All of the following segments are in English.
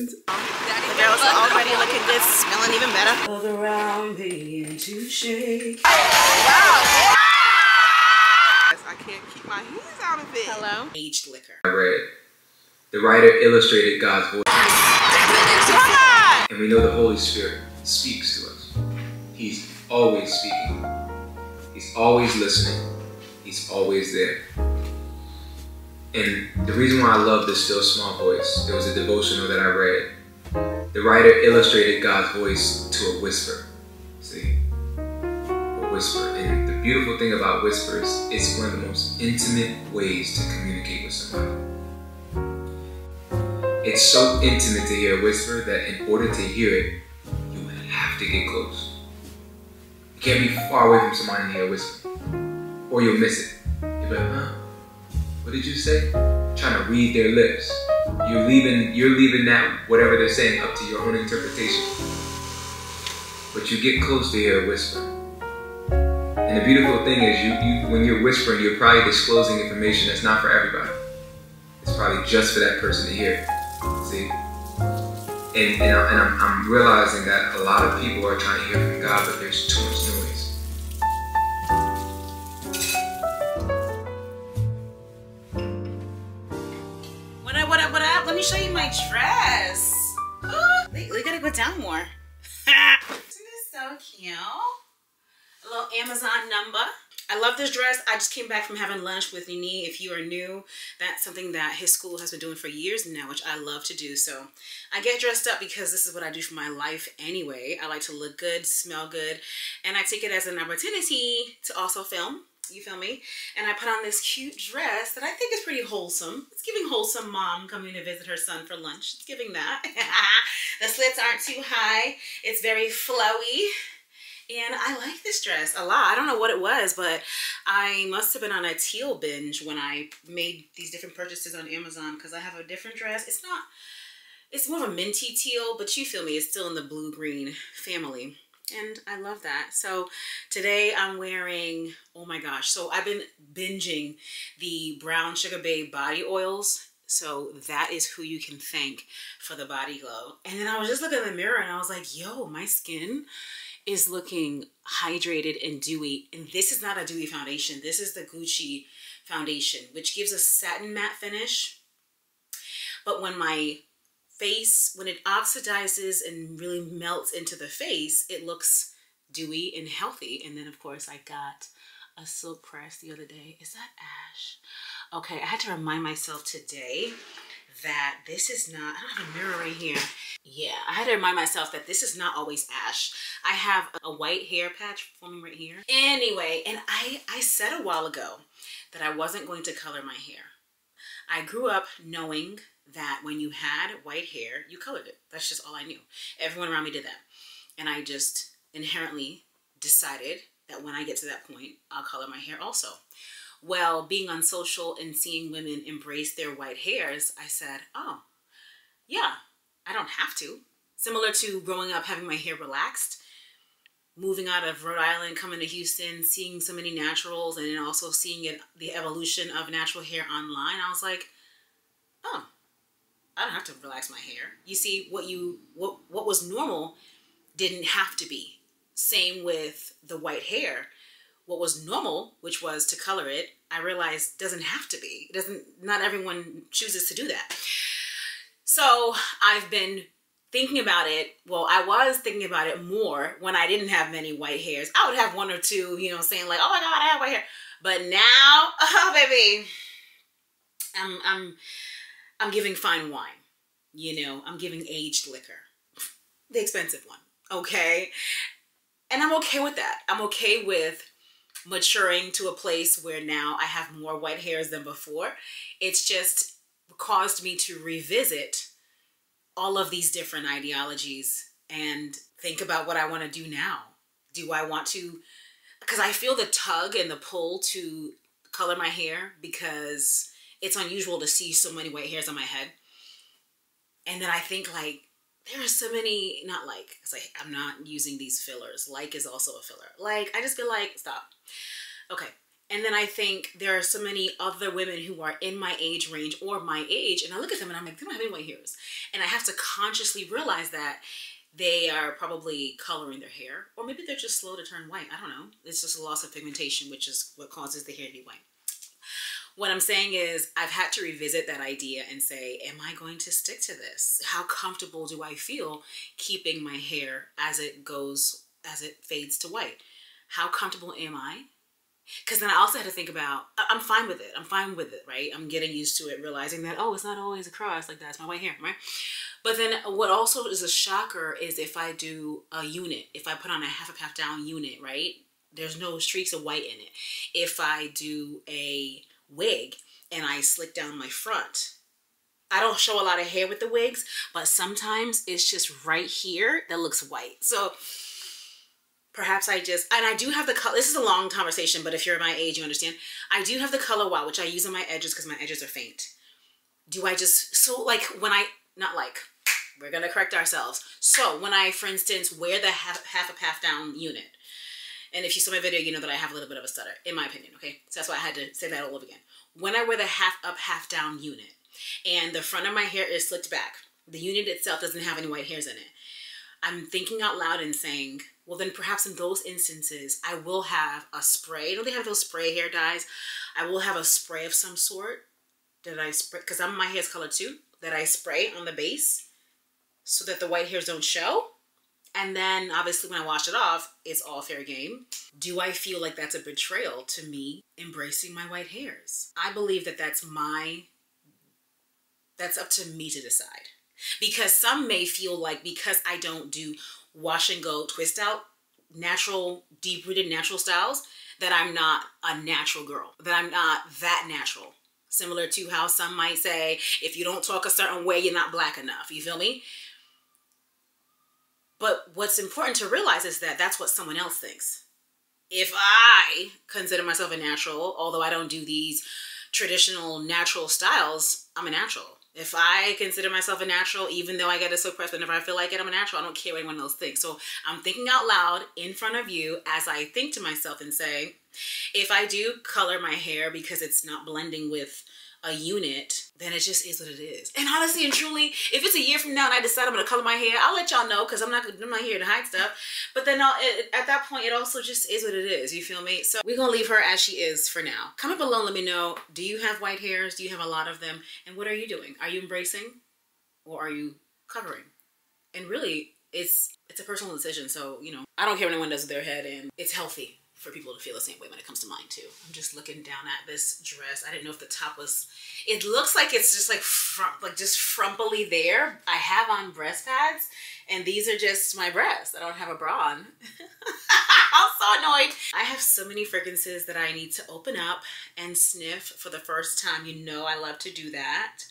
happens. The girls are already looking good, smelling even better. All around begin to shake. Wow! I can't keep my hands out of it. Hello? Aged liquor. I read, the writer illustrated God's voice. And we know the Holy Spirit speaks to us. He's always speaking. He's always listening. He's always there. And the reason why I love this still small voice, there was a devotional that I read. The writer illustrated God's voice to a whisper. See? A whisper. And the beautiful thing about whispers, it's one of the most intimate ways to communicate with somebody. It's so intimate to hear a whisper that in order to hear it, you have to get close. You can't be far away from somebody and hear a whisper. Or you'll miss it. You'll be like, huh? What did you say? Trying to read their lips. You're leaving that, whatever they're saying, up to your own interpretation. But you get close to hear a whisper. And the beautiful thing is, when you're whispering, you're probably disclosing information that's not for everybody. It's probably just for that person to hear. See? And I'm realizing that a lot of people are trying to hear from God, but there's too much noise. Let me show you my dress. We gotta go down more. Isn't this so cute? A little Amazon number. I love this dress. I just came back from having lunch with Nini. If you are new, that's something that his school has been doing for years now, which I love to do. So I get dressed up because this is what I do for my life anyway. I like to look good, smell good, and I take it as an opportunity to also film. You feel me? And I put on this cute dress that I think is pretty wholesome. It's giving wholesome mom coming to visit her son for lunch. It's giving that. The slits aren't too high. It's very flowy. And I like this dress a lot. I don't know what it was, but I must have been on a teal binge when I made these different purchases on Amazon, because I have a different dress. It's more of a minty teal, but you feel me, it's still in the blue-green family. And I love that. So today I'm wearing, oh my gosh, so I've been binging the Brown Sugar Babe body oils. So that is who you can thank for the body glow. And then I was just looking in the mirror and I was like, yo, my skin is looking hydrated and dewy. And this is not a dewy foundation. This is the Gucci foundation, which gives a satin matte finish. But when my face, when it oxidizes and really melts into the face, it looks dewy and healthy. And then of course I got a silk press the other day. Is that ash? Okay, I had to remind myself today that this is not, I don't have a mirror right here. Yeah, I had to remind myself that this is not always ash. I have a white hair patch forming right here. Anyway, and I said a while ago that I wasn't going to color my hair. I grew up knowing that when you had white hair, you colored it. That's just all I knew. Everyone around me did that. And I just inherently decided that when I get to that point, I'll color my hair also. Well, being on social and seeing women embrace their white hairs, I said, oh, yeah, I don't have to. Similar to growing up having my hair relaxed, moving out of Rhode Island, coming to Houston, seeing so many naturals, and then also seeing the evolution of natural hair online, I was like, oh, I don't have to relax my hair. You see, what was normal didn't have to be. Same with the white hair. What was normal, which was to color it, I realized doesn't have to be. Not everyone chooses to do that. So I've been thinking about it. Well, I was thinking about it more when I didn't have many white hairs. I would have one or two, you know, saying like, oh my God, I have white hair. But now, oh baby, I'm giving fine wine. You know, I'm giving aged liquor. The expensive one, okay? And I'm okay with that. I'm okay with maturing to a place where now I have more white hairs than before. It's just caused me to revisit all of these different ideologies and think about what I want to do now. Do I want to, because I feel the tug and the pull to color my hair because it's unusual to see so many white hairs on my head. And then I think like, there are so many, not like, it's like, I'm not using these fillers. Like is also a filler. Like, I just feel like, stop. Okay. And then I think there are so many other women who are in my age range or my age, and I look at them and I'm like, they don't have any white hairs. And I have to consciously realize that they are probably coloring their hair, or maybe they're just slow to turn white. I don't know. It's just a loss of pigmentation, which is what causes the hair to be white. What I'm saying is I've had to revisit that idea and say, am I going to stick to this? How comfortable do I feel keeping my hair as it fades to white? How comfortable am I? Because then I also had to think about, I'm fine with it. I'm fine with it, right? I'm getting used to it, realizing that, oh, it's not always across like that. It's my white hair, right? But then what also is a shocker is if I do a unit, if I put on a half down unit, right? There's no streaks of white in it. If I do a wig and I slick down my front, I don't show a lot of hair with the wigs, but sometimes it's just right here that looks white. So perhaps and I do have the color, this is a long conversation, but if you're my age, you understand. I do have the color wow, which I use on my edges because my edges are faint. Do I just, so like when I, not like, we're going to correct ourselves. So when I, for instance, wear the half down unit, and if you saw my video, you know that I have a little bit of a stutter, in my opinion, okay? So that's why I had to say that all over again. When I wear the half up, half down unit, and the front of my hair is slicked back, the unit itself doesn't have any white hairs in it, I'm thinking out loud and saying, well, then perhaps in those instances, I will have a spray. You know, they have those spray hair dyes. I will have a spray of some sort that I spray, because my hair's colored too, that I spray on the base so that the white hairs don't show. And then obviously when I wash it off, it's all fair game. Do I feel like that's a betrayal to me embracing my white hairs? I believe that that's up to me to decide. Because some may feel like because I don't do wash and go, twist out, natural, deep-rooted natural styles, that I'm not a natural girl, that I'm not that natural. Similar to how some might say, if you don't talk a certain way, you're not black enough. You feel me? But what's important to realize is that that's what someone else thinks. If I consider myself a natural, although I don't do these traditional natural styles, I'm a natural. If I consider myself a natural, even though I get it so pressed, whenever I feel like it, I'm a natural. I don't care what anyone else thinks. So I'm thinking out loud in front of you as I think to myself and say, if I do color my hair because it's not blending with a unit, then it just is what it is. And honestly and truly, if it's a year from now and I decide I'm gonna color my hair, I'll let y'all know because I'm not here to hide stuff. But then at that point, it also just is what it is. You feel me? So we're gonna leave her as she is for now. Comment below and let me know, do you have white hairs? Do you have a lot of them? And what are you doing? Are you embracing or are you covering? And really, it's a personal decision. So, you know, I don't care what anyone does with their head, and it's healthy for people to feel the same way when it comes to mine too. I'm just looking down at this dress. I didn't know if the top was, it looks like it's just like just frumpily there. I have on breast pads and these are just my breasts. I don't have a bra on. I'm so annoyed. I have so many fragrances that I need to open up and sniff for the first time. You know I love to do that.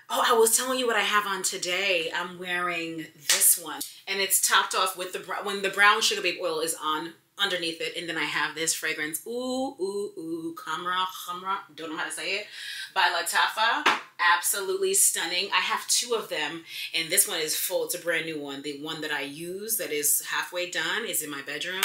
Oh, I was telling you what I have on today. I'm wearing this one and it's topped off with when the brown sugar babe oil is on underneath it, and then I have this fragrance, Khamra, don't know how to say it, by Lattafa. Absolutely stunning. I have two of them, and this one is full. It's a brand new one. The one that I use that is halfway done is in my bedroom.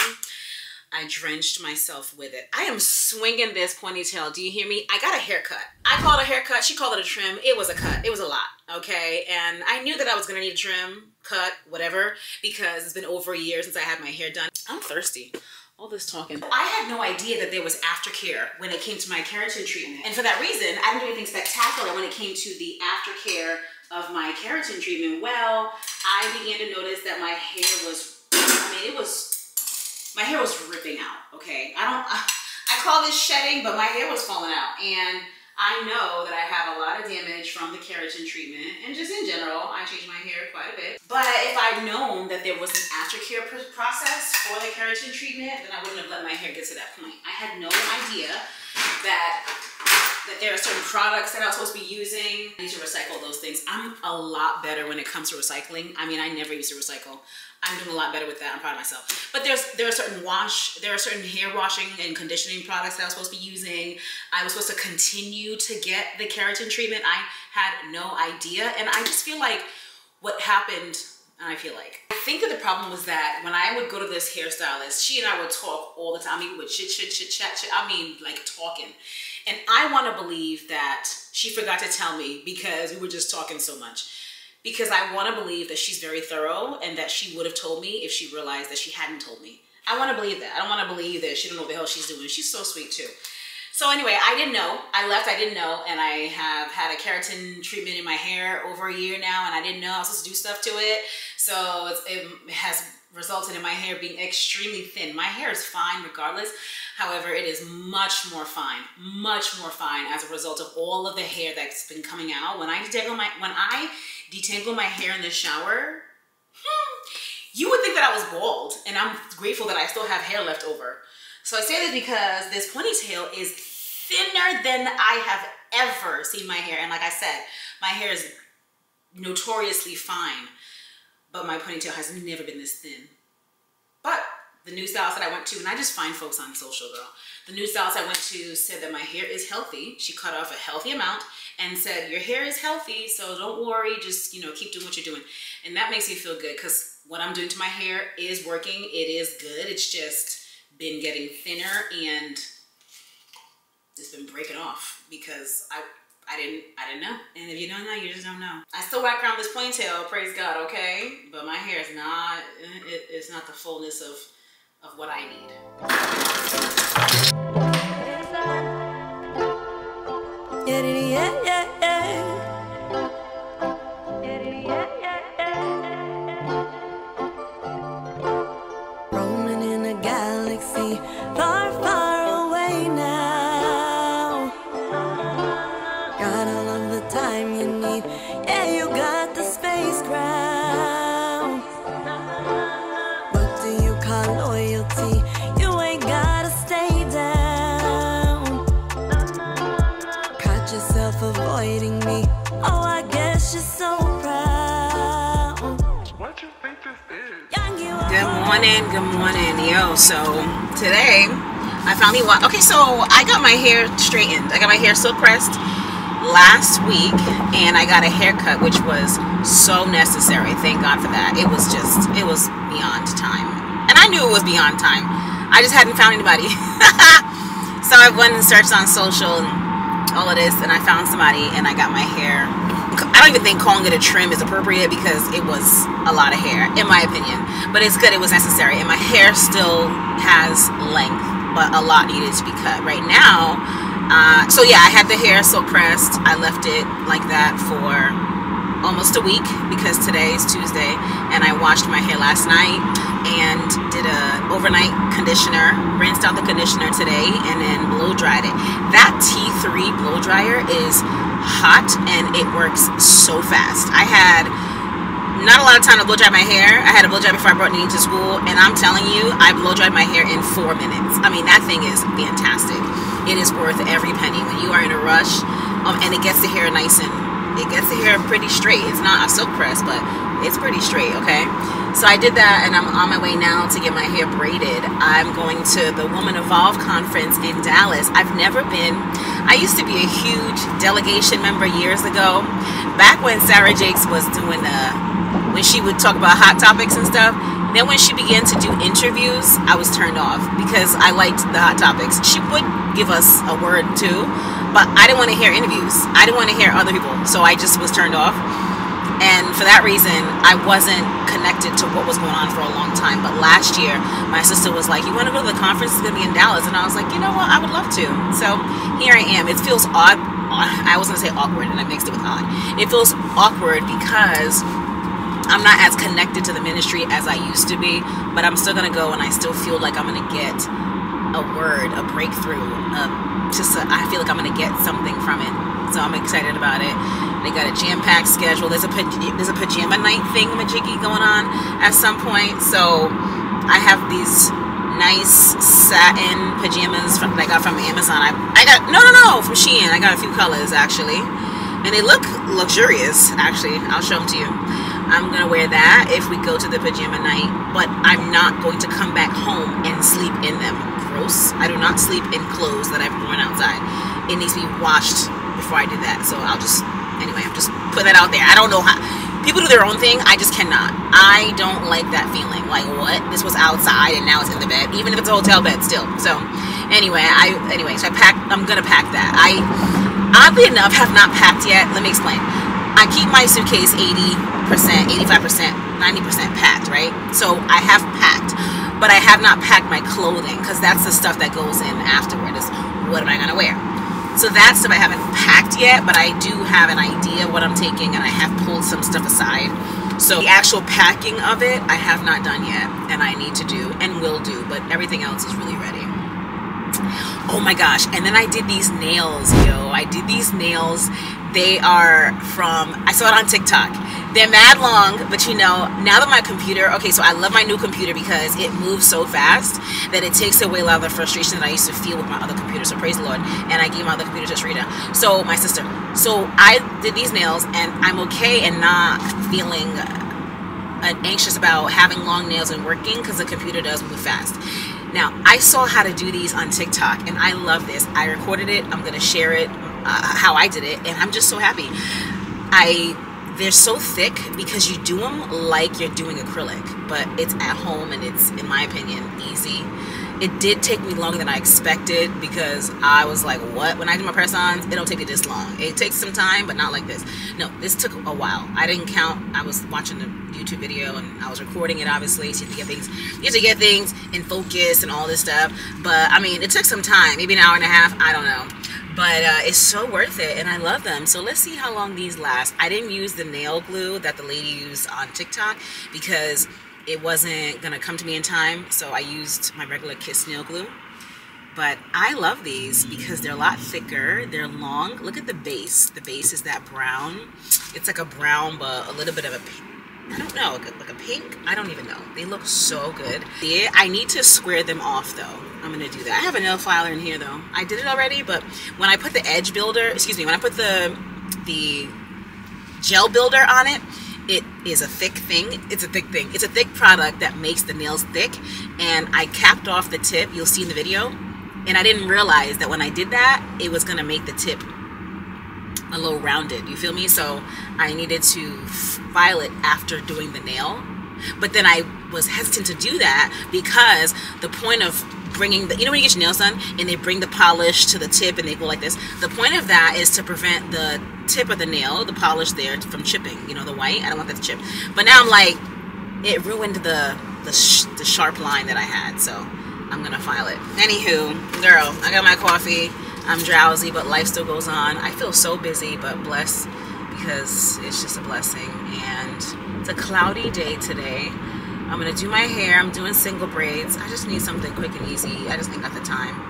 I drenched myself with it. I am swinging this ponytail. Do you hear me? I got a haircut. I called it a haircut. She called it a trim. It was a cut. It was a lot, okay? And I knew that I was gonna need a trim, cut, whatever, because it's been over a year since I had my hair done. I'm thirsty. All this talking. I had no idea that there was aftercare when it came to my keratin treatment. And for that reason, I didn't do anything spectacular when it came to the aftercare of my keratin treatment. Well, I began to notice that my hair was, my hair was ripping out, okay? I call this shedding, but my hair was falling out. And I know that I have a lot of damage from the keratin treatment, and just in general, I change my hair quite a bit. But if I'd known that there was an aftercare process for the keratin treatment, then I wouldn't have let my hair get to that point. I had no idea that there are certain products that I was supposed to be using. I need to recycle those things. I'm a lot better when it comes to recycling. I mean, I never used to recycle. I'm doing a lot better with that. I'm proud of myself. But there are certain hair washing and conditioning products that I was supposed to be using. I was supposed to continue to get the keratin treatment. I had no idea. And I just feel like what happened And I feel like, I think that the problem was that when I would go to this hairstylist, she and I would talk all the time. I mean, we would chit, chat. I mean, like talking. And I want to believe that she forgot to tell me because we were just talking so much. Because I want to believe that she's very thorough and that she would have told me if she realized that she hadn't told me. I want to believe that. I don't want to believe that she don't know what the hell she's doing. She's so sweet too. So anyway, I didn't know. I left, I didn't know. And I have had a keratin treatment in my hair over a year now. And I didn't know I was supposed to do stuff to it. So it has resulted in my hair being extremely thin. My hair is fine regardless. However, it is much more fine as a result of all of the hair that's been coming out. When I detangle my hair in the shower, you would think that I was bald, and I'm grateful that I still have hair left over. So I say this because this ponytail is thinner than I have ever seen my hair. And like I said, my hair is notoriously fine, but my ponytail has never been this thin. But the new stylist that I went to, and I just find folks on social, girl. The new stylist I went to said that my hair is healthy. She cut off a healthy amount and said, your hair is healthy, so don't worry, just, you know, keep doing what you're doing. And that makes me feel good because what I'm doing to my hair is working. It is good. It's just been getting thinner and it's been breaking off because I didn't know. And if you don't know, you just don't know. I still whack around this ponytail, praise God, okay? But my hair is not, it's not the fullness of what I need. Roaming in a galaxy far, far away now. Got all of the time you need. Yeah, you got the space ground. What do you call loyalty? You ain't gotta stay down. Caught yourself avoiding me. Oh, I guess you're so proud. What you think this is? Good morning, yo. So today I finally okay, so I got my hair straightened. I got my hair silk pressed last week and I got a haircut, which was so necessary. Thank God for that. It was beyond time. And I knew it was beyond time. I just hadn't found anybody. So I went and searched on social and all of this, and I found somebody and I got my hair. I don't even think calling it a trim is appropriate because it was a lot of hair, in my opinion. But it's good, it was necessary. And my hair still has length, but a lot needed to be cut. Right now, so yeah, I had the hair silk pressed. I left it like that for almost a week because today is Tuesday. And I washed my hair last night and did a overnight conditioner, rinsed out the conditioner today, and then blow dried it. That T3 blow dryer is hot and it works so fast. I had not a lot of time to blow dry my hair. I had a blow dry before I brought Nene to school, and I'm telling you, I blow dried my hair in 4 minutes. I mean, that thing is fantastic. It is worth every penny when you are in a rush, and it gets the hair nice and it gets the hair pretty straight. It's not a silk press, but it's pretty straight, okay? So I did that, and I'm on my way now to get my hair braided. I'm going to the Woman Evolve conference in Dallas. I've never been. I used to be a huge delegation member years ago, back when Sarah Jakes was doing when she would talk about hot topics and stuff. Then when she began to do interviews, I was turned off because I liked the hot topics. She would give us a word too, but I didn't want to hear interviews. I didn't want to hear other people, so I just was turned off. And for that reason, I wasn't connected to what was going on for a long time. But last year, my sister was like, you want to go to the conference? It's going to be in Dallas. And I was like, you know what? I would love to. So here I am. It feels odd. I was going to say awkward, and I mixed it with odd. It feels awkward because I'm not as connected to the ministry as I used to be. But I'm still going to go, and I still feel like I'm going to get a word, a breakthrough. I feel like I'm going to get something from it. So I'm excited about it. They got a jam-packed schedule. There's a pajama night thingamajiggy going on at some point. So I have these nice satin pajamas that I got from Amazon. I got from Shein. I got a few colors actually, and they look luxurious. Actually, I'll show them to you. I'm gonna wear that if we go to the pajama night, but I'm not going to come back home and sleep in them. Gross. I do not sleep in clothes that I've worn outside. It needs to be washed before I do that. So I'm just put that out there. I don't know how. people do their own thing. I just cannot. I don't like that feeling. Like, what? This was outside and now it's in the bed, even if it's a hotel bed still. So anyway, so I packed. I'm gonna pack that. I oddly enough have not packed yet. Let me explain. I keep my suitcase 80%, 85%, 90% packed, right? So I have packed, but I have not packed my clothing because that's the stuff that goes in afterward. Is what am I gonna wear? So that stuff I haven't packed yet, but I do have an idea of what I'm taking, and I have pulled some stuff aside. So the actual packing of it, I have not done yet, and I need to do and will do, but everything else is really ready. Oh my gosh, and then I did these nails, yo. I did these nails. They are from, I saw it on TikTok. They're mad long, but you know, now that my computer, okay, so I love my new computer because it moves so fast that it takes away a lot of the frustration that I used to feel with my other computer. So praise the Lord. And I gave my other computer to Sharita, so my sister. So I did these nails, and I'm okay and not feeling anxious about having long nails and working because the computer does move fast. Now, I saw how to do these on TikTok, and I love this. I recorded it. I'm going to share it, how I did it, and I'm just so happy. They're so thick because you do them like you're doing acrylic, but it's at home, and it's, in my opinion, easy. It did take me longer than I expected because I was like, what? When I do my press-ons, it don't take me this long. It takes some time, but not like this. No, this took a while. I didn't count. I was watching the YouTube video, and I was recording it, obviously, so you have to get things in focus and all this stuff. But, I mean, it took some time, maybe an hour and a half, I don't know. But it's so worth it, and I love them. So let's see how long these last. I didn't use the nail glue that the lady used on TikTok because it wasn't gonna come to me in time, so I used my regular Kiss nail glue. But I love these because they're a lot thicker, they're long. Look at the base. The base is that brown. It's like a brown, but a little bit of a pink. I don't know, like a pink? I don't even know. They look so good. Yeah, I need to square them off though. I'm gonna do that. I have a nail filer in here though. I did it already, but when I put the edge builder, excuse me, when I put the gel builder on it, it is a thick thing. It's a thick thing. It's a thick product that makes the nails thick, and I capped off the tip. You'll see in the video, and I didn't realize that when I did that, it was gonna make the tip a little rounded. You feel me? So I needed to file it after doing the nail, but then I was hesitant to do that because the point of bringing the, you know when you get your nails done and they bring the polish to the tip and they go like this, the point of that is to prevent the tip of the nail, the polish there, from chipping, you know, the white. I don't want that to chip. But now I'm like, it ruined the sharp line that I had, so I'm gonna file it. Anywho, girl, I got my coffee. I'm drowsy, but life still goes on. I feel so busy, but blessed because it's just a blessing. And it's a cloudy day today. I'm gonna do my hair. I'm doing single braids. I just need something quick and easy. I just ain't got the time,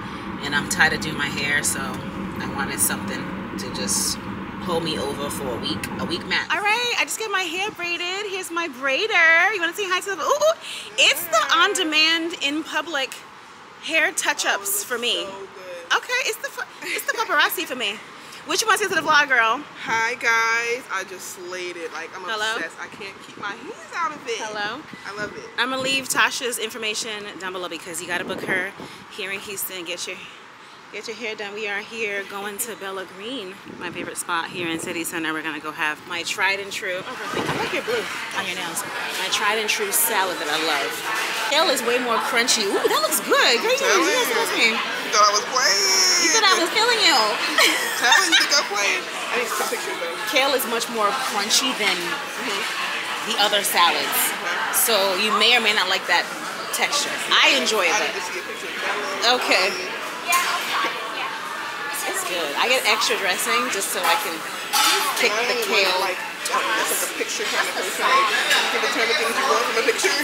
and I'm tired of doing my hair, so I wanted something to just hold me over for a week max. All right, I just got my hair braided. Here's my braider. You want to say hi to the? Ooh, it's the on-demand, in public hair touch-ups for me. Okay, it's the paparazzi for me. What you want to say to the vlog, girl? Hi guys, I just slayed it. Like, I'm obsessed. I can't keep my hands out of it. Hello. I love it. I'm gonna leave Tasha's information down below because you gotta book her here in Houston. Get your hair done. We are here going to Bella Green, my favorite spot here in City Center. We're gonna go have my tried and true. Oh, perfect. I like your blue on your nails. My tried and true salad that I love. Kale is way more crunchy. Ooh, that looks good. Girl, you thought I was playing. You thought I was killing you. Telling you think I'm playing. I need some pictures though. Kale is much more crunchy than the other salads. So you may or may not like that texture. I enjoy it. I need to see a picture of Bella. Okay. It's good. I get extra dressing just so I can kick the kale. Like a picture kind of person. Like, you can determine things you want from a picture.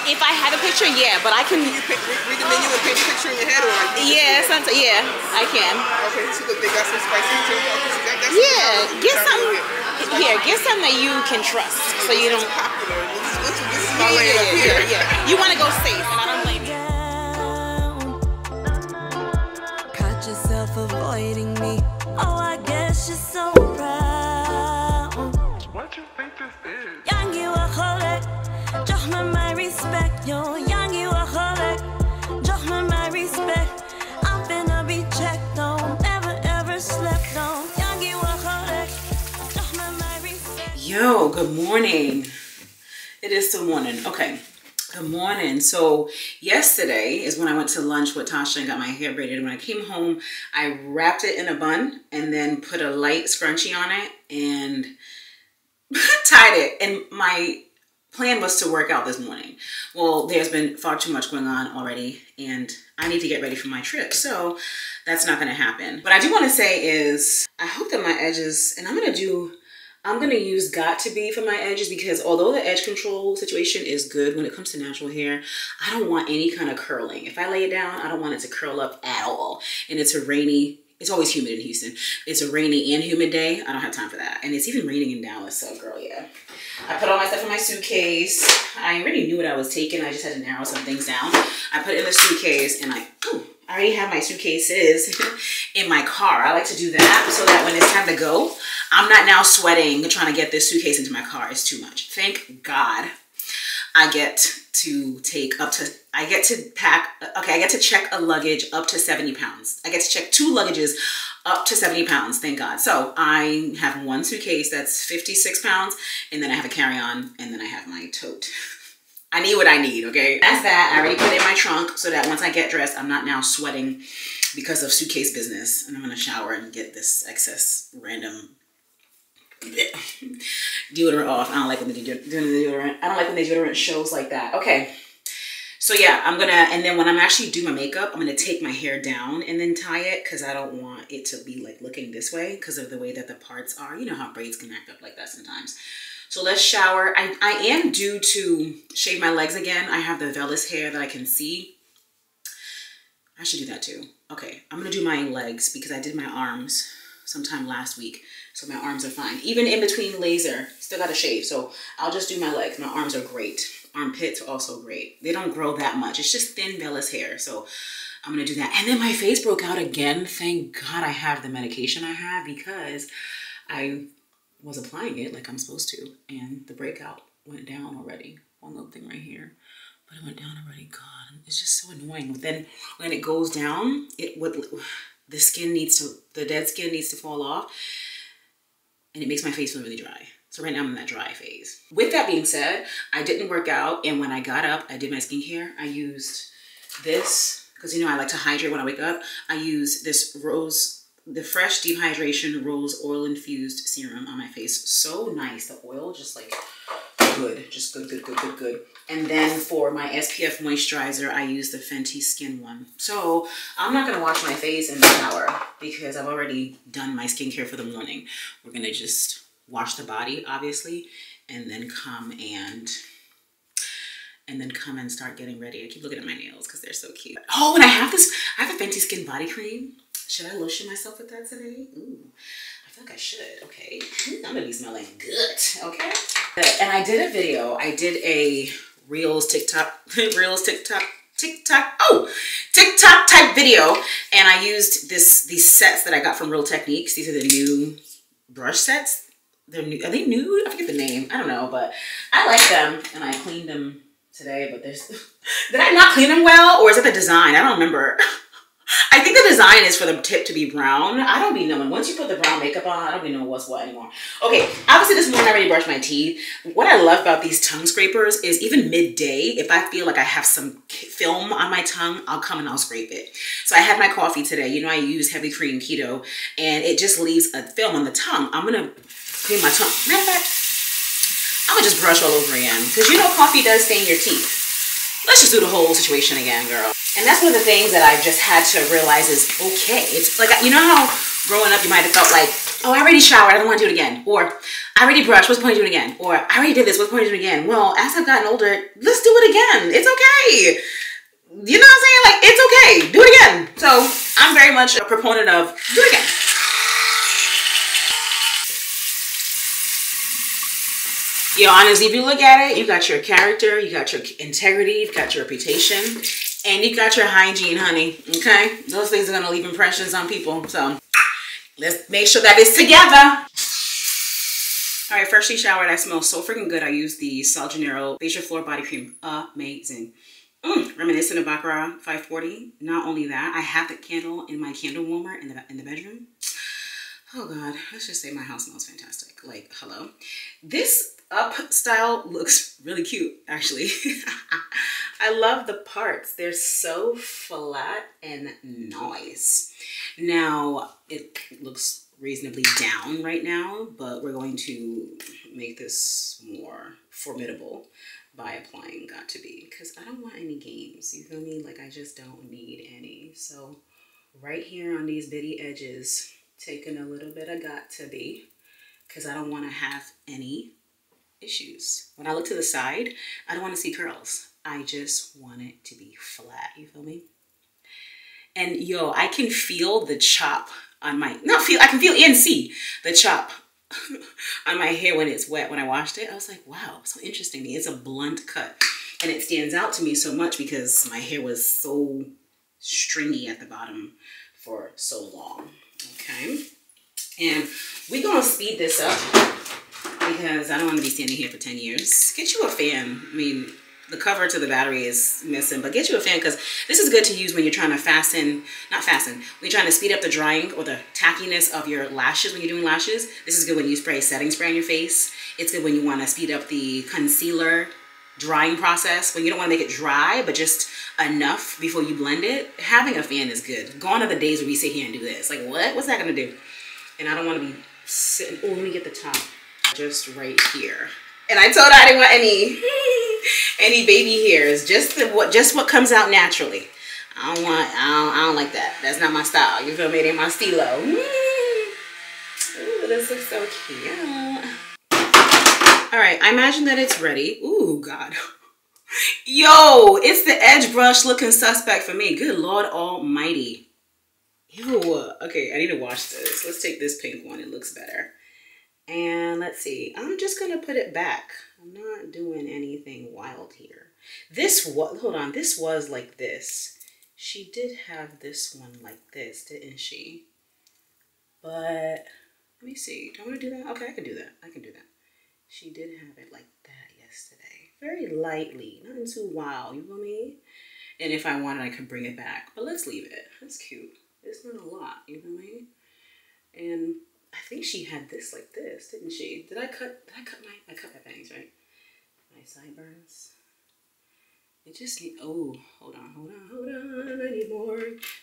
If I have a picture, yeah, but I can. You read the menu and paint a picture in your head, or like. Yeah, sometimes. Yeah, I can. Okay, so look, they got some spicy too. That's yeah, get something. Here, get something that you can trust, so you don't. Popular. This is my lane up here. Yeah. You want to go safe, and I don't blame you. Caught yourself avoiding me. Oh, I guess you're so proud. What you think this is? Young, you are holy. Just my respect, yo. Young, you are holy. Just my respect. I'm finna be checked on. Never ever slept on. Young, you are holy. Just my respect. Yo, good morning. It is still morning. Okay, good morning. So yesterday is when I went to lunch with Tasha and got my hair braided. When I came home, I wrapped it in a bun and then put a light scrunchie on it and tied it. And my plan was to work out this morning. Well, there's been far too much going on already and I need to get ready for my trip. So that's not going to happen. What I do want to say is I hope that my edges, and I'm going to use Got To Be for my edges, because although the edge control situation is good when it comes to natural hair, I don't want any kind of curling. If I lay it down, I don't want it to curl up at all. And it's always humid in Houston. It's a rainy and humid day. I don't have time for that. And it's even raining in Dallas, so girl, yeah. I put all my stuff in my suitcase. I already knew what I was taking. I just had to narrow some things down. I put it in the suitcase and I already have my suitcases in my car. I like to do that so that when it's time to go, I'm not now sweating trying to get this suitcase into my car. It's too much. Thank God I get to check a luggage up to 70 pounds. I get to check 2 luggages up to 70 pounds, thank God. So I have one suitcase that's 56 pounds, and then I have a carry-on, and then I have my tote. I need what I need, okay? That's that. I already put it in my trunk so that once I get dressed, I'm not now sweating because of suitcase business. And I'm gonna shower and get this excess random deodorant off. I don't like when they do the deodorant. I don't like when the deodorant shows like that. Okay. So yeah, and then when I'm actually doing my makeup, I'm gonna take my hair down and then tie it, because I don't want it to be like looking this way because of the way that the parts are. You know how braids can act up like that sometimes. So let's shower. I am due to shave my legs again. I have the vellus hair that I can see. I should do that too. Okay, I'm gonna do my legs because I did my arms sometime last week. So my arms are fine. Even in between laser, still gotta shave. So I'll just do my legs. My arms are great. Armpits are also great. They don't grow that much. It's just thin vellus hair. So I'm gonna do that. And then my face broke out again. Thank God I have the medication I have, because I was applying it like I'm supposed to. And the breakout went down already. One little thing right here. But it went down already. God, it's just so annoying. But then when it goes down, the dead skin needs to fall off. And it makes my face feel really dry. So right now I'm in that dry phase. With that being said, I didn't work out, and when I got up, I did my skincare. I used this, because you know I like to hydrate when I wake up. I use this the Fresh Deep Hydration Rose Oil Infused Serum on my face. So nice. The oil just like good. Just good. And then for my SPF moisturizer, I use the Fenty Skin one. So I'm not gonna wash my face in the shower because I've already done my skincare for the morning. We're gonna just wash the body, obviously, and then come and start getting ready. I keep looking at my nails because they're so cute. Oh, and I have a Fenty Skin body cream. Should I lotion myself with that today? Ooh, I feel like I should. Okay, I'm gonna be smelling good. Okay. And I did a video. I did a TikTok type video, and I used these sets that I got from Real Techniques. These are the new brush sets. They're new. Are they nude? I forget the name. I don't know, but I like them, and I cleaned them today. But did I not clean them well, or is it the design? I don't remember. I think the design is for the tip to be brown. I don't be knowing. Once you put the brown makeup on, I don't be knowing what's what anymore. Okay, obviously this morning I already brushed my teeth. What I love about these tongue scrapers is even midday, if I feel like I have some film on my tongue, I'll come and I'll scrape it. So I had my coffee today. You know I use heavy cream keto, and it just leaves a film on the tongue. I'm gonna clean my tongue. Matter of fact, I'm gonna just brush all over again, because you know coffee does stain your teeth. Let's just do the whole situation again, girl. And that's one of the things that I just had to realize is okay. It's like, you know how growing up you might have felt like, oh, I already showered, I don't want to do it again. Or I already brushed, what's the point of doing it again? Or I already did this, what's the point of doing it again? Well, as I've gotten older, let's do it again. It's okay. You know what I'm saying? Like, it's okay. Do it again. So I'm very much a proponent of do it again. Yo, honestly, if you look at it, you got your character, you got your integrity, you've got your reputation, and you got your hygiene, honey, okay? Those things are gonna leave impressions on people, so let's make sure that it's together. All right, freshly showered, I smell so freaking good. I use the Sol Janeiro Facial Floor Body Cream, amazing. Reminiscent of Baccarat 540. Not only that, I have the candle in my candle warmer in the bedroom. Oh God, let's just say my house smells fantastic. Like, hello. This up style looks really cute, actually. I love the parts. They're so flat and nice. Now, it looks reasonably down right now, but we're going to make this more formidable by applying Got To Be, because I don't want any games, you feel me? Like, I just don't need any. So right here on these bitty edges, taking a little bit of Got To Be, because I don't want to have any issues. When I look to the side, I don't want to see curls. I just want it to be flat, you feel me? And yo, I can feel the chop on my, I can feel and see the chop on my hair when it's wet. When I washed it, I was like, wow, so interesting. It's a blunt cut, and it stands out to me so much because my hair was so stringy at the bottom for so long. Okay, and we're gonna speed this up because I don't want to be standing here for 10 years. Get you a fan. I mean, the cover to the battery is missing, but get you a fan, because this is good to use when you're trying to when you're trying to speed up the drying or the tackiness of your lashes when you're doing lashes. This is good when you spray setting spray on your face. It's good when you want to speed up the concealer drying process, when you don't want to make it dry, but just enough before you blend it. Having a fan is good. Gone are the days where we sit here and do this. Like, what? What's that going to do? And I don't want to be sitting, oh, let me get the top. Just right here. And I told her I didn't want any baby hairs. Just what comes out naturally. I don't like that. That's not my style. You feel me? It ain't my stilo. Ooh, this looks so cute. All right, I imagine that it's ready. Ooh, God. Yo, it's the edge brush looking suspect for me. Good Lord Almighty. Ew. Okay, I need to wash this. Let's take this pink one. It looks better. And let's see, I'm just gonna put it back. I'm not doing anything wild here. Hold on, this was like this. She did have this one like this, didn't she? But, let me see, do I wanna do that? Okay, I can do that, I can do that. She did have it like that yesterday. Very lightly, nothing too wild, you feel me? And if I wanted, I could bring it back, but let's leave it. That's cute. It's not a lot, you feel me? And I think she had this like this, didn't she? I cut my bangs, right? My sideburns. It just need, oh, hold on. I need more.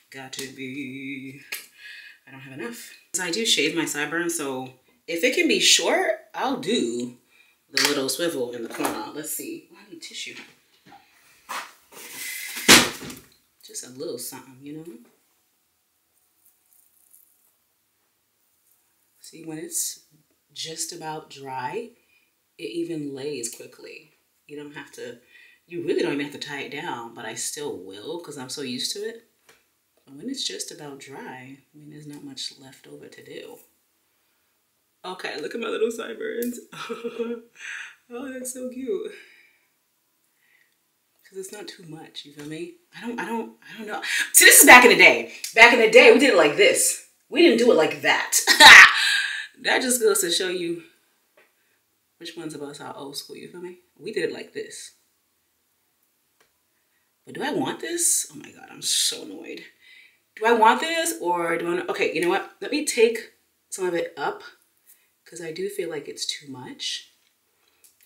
Got to be. I don't have enough. I do shave my sideburns, so if it can be short, I'll do the little swivel in the corner. Let's see. Oh, I need tissue. Just a little something, you know? See, when it's just about dry, it even lays quickly. You don't have to, you really don't even have to tie it down, but I still will because I'm so used to it. But when it's just about dry, I mean, there's not much left over to do. Okay, look at my little sideburns. Oh, that's so cute. Because it's not too much, you feel me? I don't know. See, this is back in the day. Back in the day, we did it like this. We didn't do it like that. That just goes to show you which ones of us are old school, you feel me? We did it like this. But do I want this? Oh my God, I'm so annoyed. Do I want this or do I want to, okay, you know what? Let me take some of it up because I do feel like it's too much.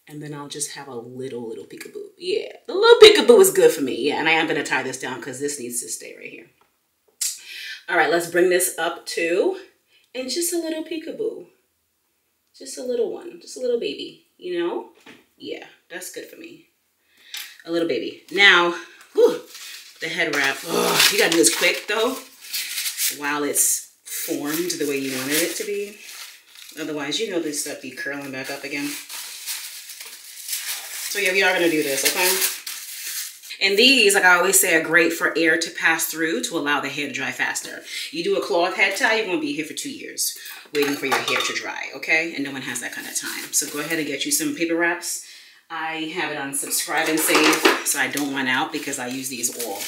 And then I'll just have a little peekaboo. Yeah, the little peekaboo is good for me. Yeah, and I am going to tie this down because this needs to stay right here. All right, let's bring this up too. And just a little peekaboo. Just a little one. Just a little baby, you know? Yeah, that's good for me. A little baby. Now, whew, the head wrap. Oh, you gotta do this quick though, while it's formed the way you wanted it to be. Otherwise, you know this stuff be curling back up again. So yeah, we are gonna do this, okay? And these, like I always say, are great for air to pass through to allow the hair to dry faster. You do a cloth head tie, you're gonna be here for 2 years waiting for your hair to dry, okay? And no one has that kind of time. So go ahead and get you some paper wraps. I have it on subscribe and save so I don't run out because I use these all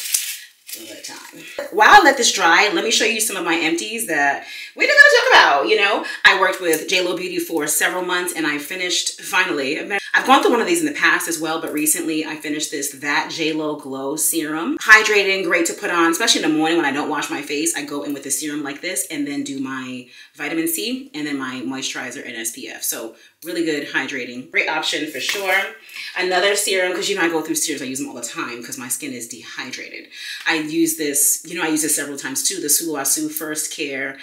the time. While I let this dry, let me show you some of my empties that we're not gonna talk about, you know? I worked with JLo Beauty for several months and I finished, finally, I've gone through one of these in the past as well, but recently I finished this That JLo Glow Serum. Hydrating, great to put on, especially in the morning when I don't wash my face. I go in with a serum like this and then do my vitamin C and then my moisturizer and SPF. So really good hydrating. Great option for sure. Another serum, because you know I go through serums, I use them all the time because my skin is dehydrated. I use this, you know I use this several times too, the Suluasu First Care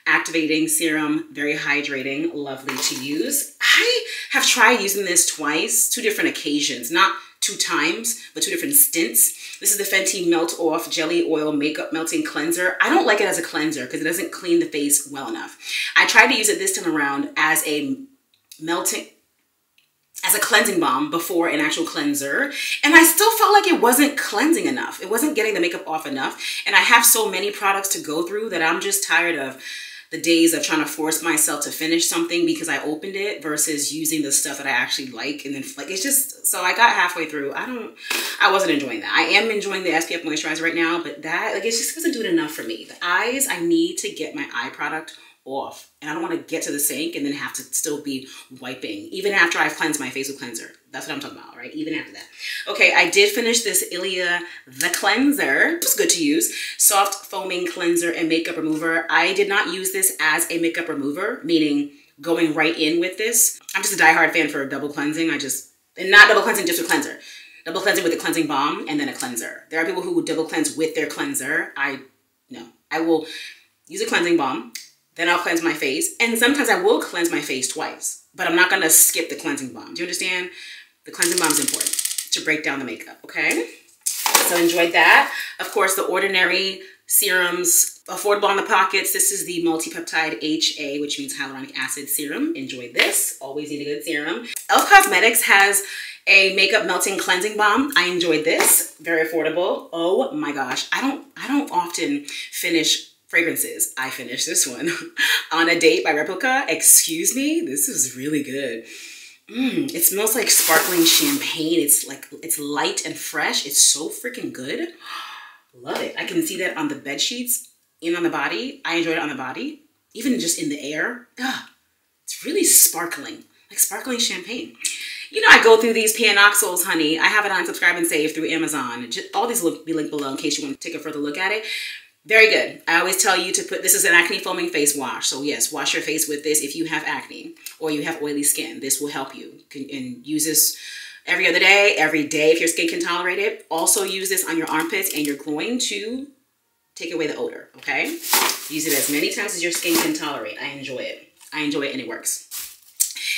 Activating Serum, very hydrating, lovely to use. I have tried using this twice, 2 different occasions, not 2 times, but 2 different stints. This is the Fenty Melt Off Jelly Oil Makeup Melting Cleanser. I don't like it as a cleanser because it doesn't clean the face well enough. I tried to use it this time around as a cleansing balm before an actual cleanser, and I still felt like it wasn't cleansing enough. It wasn't getting the makeup off enough, and I have so many products to go through that I'm just tired of the days of trying to force myself to finish something because I opened it versus using the stuff that I actually like. And then like, it's just, so I got halfway through. I wasn't enjoying that. I am enjoying the SPF moisturizer right now, but that, like, it just wasn't doing enough for me. The eyes, I need to get my eye product off, and I don't want to get to the sink and then have to still be wiping even after I've cleansed my face with cleanser. That's what I'm talking about, right? Even after that. Okay, I did finish this Ilia The Cleanser. It was good to use. Soft foaming cleanser and makeup remover. I did not use this as a makeup remover, meaning going right in with this. I'm just a diehard fan for double cleansing. And not double cleansing just with cleanser. Double cleansing with a cleansing balm and then a cleanser. There are people who would double cleanse with their cleanser. No. I will use a cleansing balm, then I'll cleanse my face. And sometimes I will cleanse my face twice, but I'm not gonna skip the cleansing balm. Do you understand? The cleansing balm is important to break down the makeup, okay? So enjoyed that. Of course, the Ordinary serums, affordable on the pockets. This is the multi-peptide HA, which means hyaluronic acid serum. Enjoy this, always need a good serum. e.l.f. Cosmetics has a makeup melting cleansing balm. I enjoyed this, very affordable. Oh my gosh, I don't often finish fragrances. I finished this one. On a Date by Replica. Excuse me, this is really good. It smells like sparkling champagne. It's light and fresh. It's so freaking good. Love it. I can see that on the bed sheets and on the body. I enjoyed it on the body, even just in the air. It's really sparkling, like sparkling champagne. You know, I go through these Panoxyls, honey. I have it on Subscribe and Save through Amazon. All these will be linked below in case you want to take a further look at it. Very good. I always tell you to put, this is an acne foaming face wash. So yes, wash your face with this if you have acne or you have oily skin. This will help you. And use this every other day, every day if your skin can tolerate it. Also use this on your armpits and your groin to take away the odor, okay? Use it as many times as your skin can tolerate. I enjoy it. I enjoy it and it works.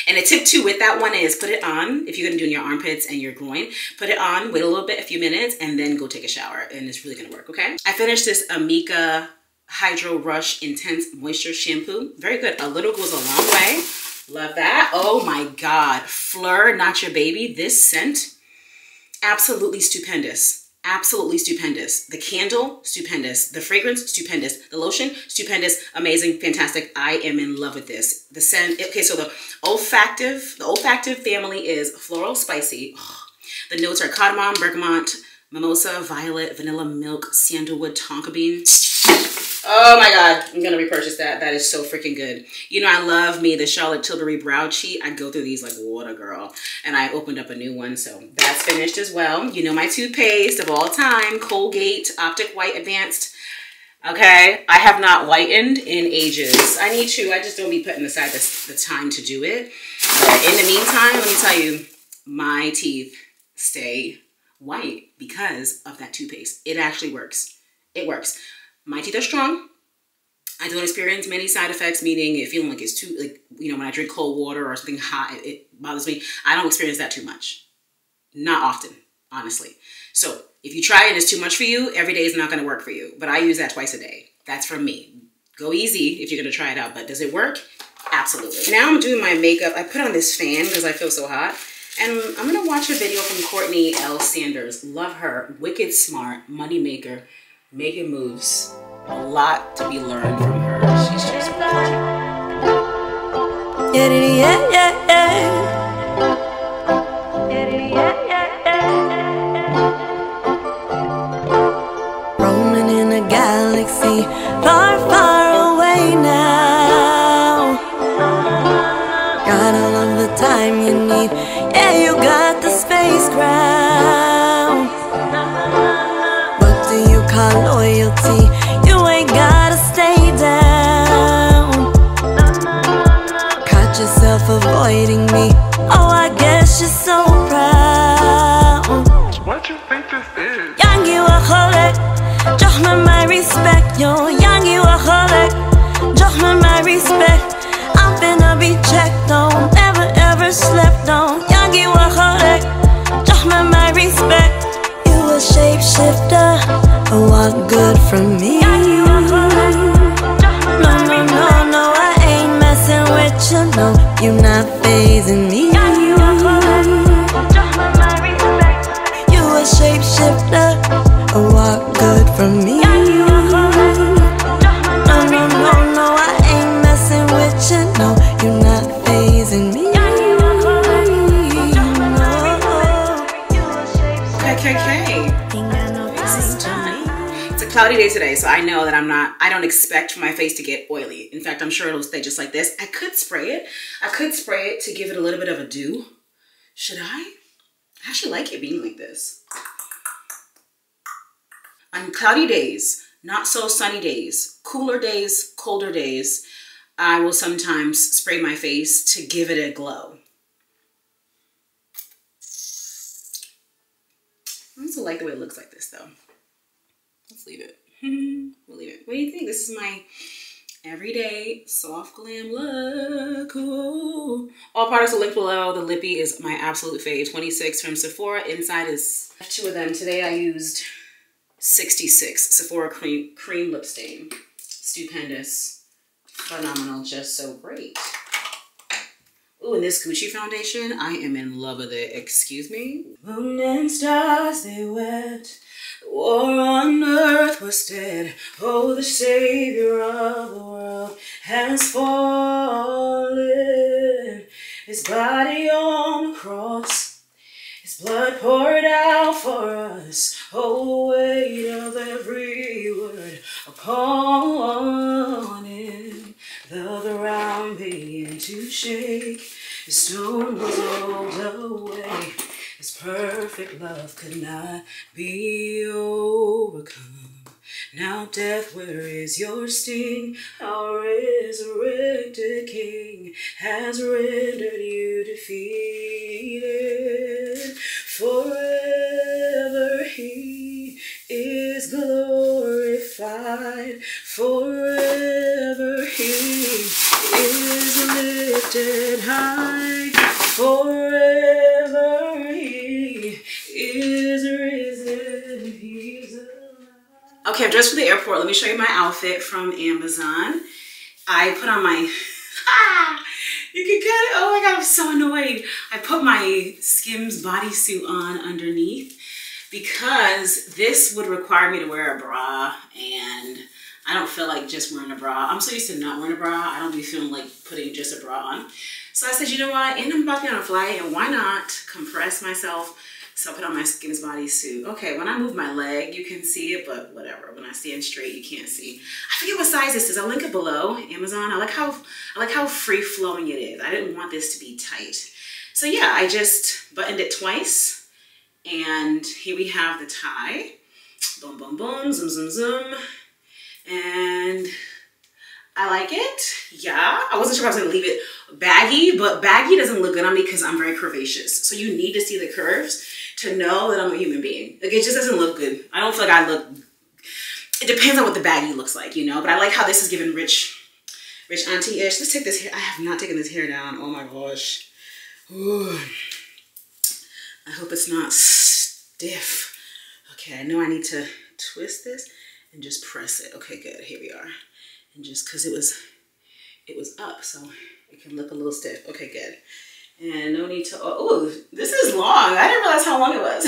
And a tip too with that one is put it on, if you're gonna do in your armpits and your groin, put it on, wait a little bit, a few minutes, and then go take a shower, and it's really gonna work, okay? I finished this Amika Hydro Rush Intense Moisture Shampoo. Very good, a little goes a long way. Love that. Oh my God, Fleur, Not Your Baby. This scent, absolutely stupendous. Absolutely stupendous. The candle, stupendous. The fragrance, stupendous. The lotion, stupendous, amazing, fantastic. I am in love with this. The scent, okay, so the olfactive family is floral spicy. Oh, the notes are cardamom, bergamot, mimosa, violet, vanilla milk, sandalwood, tonka bean. Oh my God, I'm gonna repurchase that. That is so freaking good. You know, I love me the Charlotte Tilbury Brow Cheat. I go through these like water, girl. And I opened up a new one, so that's finished as well. You know my toothpaste of all time, Colgate Optic White Advanced. Okay, I have not whitened in ages. I need to, I just don't be putting aside the time to do it. But in the meantime, let me tell you, my teeth stay white because of that toothpaste. It actually works. It works. My teeth are strong. I don't experience many side effects, meaning it feeling like it's too, like, you know, when I drink cold water or something hot, it bothers me. I don't experience that too much. Not often, honestly. So if you try and it's too much for you, every day is not going to work for you. But I use that twice a day. That's from me. Go easy if you're going to try it out. But does it work? Absolutely. Now I'm doing my makeup. I put on this fan because I feel so hot. And I'm going to watch a video from Courtney L. Sanders. Love her. Wicked smart. Money maker. Making moves. A lot to be learned from her. She's just roaming in a galaxy far, far away now. Got all of the time you need. Yeah, avoiding me. Oh, I guess you're so proud. What you think this is? Yangi wachole, joch me my respect. Yo, Yangi wachole, joch me my respect. I'm finna be checked on, never ever slept on. Yangi wachole, joch me my respect. You a shapeshifter, what good from me? No, I ain't messing with you, no, you not phasing me. You a shapeshifter, what good from me? No, I ain't messing with you, no, you not phasing me. Cloudy day today, so I know that I don't expect my face to get oily. In fact, I'm sure it'll stay just like this. I could spray it to give it a little bit of a dew. Should I? I actually like it being like this. On cloudy days, not so sunny days, cooler days, colder days, I will sometimes spray my face to give it a glow. I also like the way it looks like this though. Let's leave it. We'll leave it. What do you think? This is my everyday soft glam look. Ooh. All products are linked below. The lippy is my absolute fave. 26 from Sephora. Inside is 2 of them. Today I used 66 Sephora cream lip stain. Stupendous. Phenomenal. Just so great. Ooh, and this Gucci foundation, I am in love with it. Excuse me. Moon and stars, they wept. War on earth was dead. Oh, the Savior of the world has fallen. His body on the cross, His blood poured out for us. Oh, the weight of every word upon Him. The ground began to shake. The stone was rolled away. His perfect love could not be overcome. Now death, where is your sting? Our resurrected King has rendered you defeated. Forever He is glorified. Forever He is lifted high. Forever He is risen. He's alive. Okay, I'm dressed for the airport. Let me show you my outfit from Amazon. I put on my... You can get it. Oh my God, I'm so annoyed. I put my Skims bodysuit on underneath because this would require me to wear a bra, and I don't feel like just wearing a bra. I'm so used to not wearing a bra. I don't be feeling like putting just a bra on. So I said, you know what? And I'm about to be on a flight, and why not compress myself? So I put on my Skims bodysuit. Okay, when I move my leg, you can see it, but whatever. When I stand straight, you can't see. I forget what size this is. I'll link it below. Amazon. I like how free flowing it is. I didn't want this to be tight. So yeah, I just buttoned it twice, and here we have the tie. Boom, boom, boom, zoom, zoom, zoom, and I like it. Yeah, I wasn't sure if I was gonna leave it baggy, but baggy doesn't look good on me because I'm very curvaceous. So you need to see the curves to know that I'm a human being. Like, it just doesn't look good. I don't feel like I look, it depends on what the baggy looks like, you know, but I like how this is giving rich auntie-ish. Let's take this hair. I have not taken this hair down. Oh my gosh. Ooh. I hope it's not stiff. Okay, I know I need to twist this and just press it. Okay, good. Here we are. And just because it was up, so it can look a little stiff. Okay, good. And no need to, oh, this is long. I didn't realize how long it was.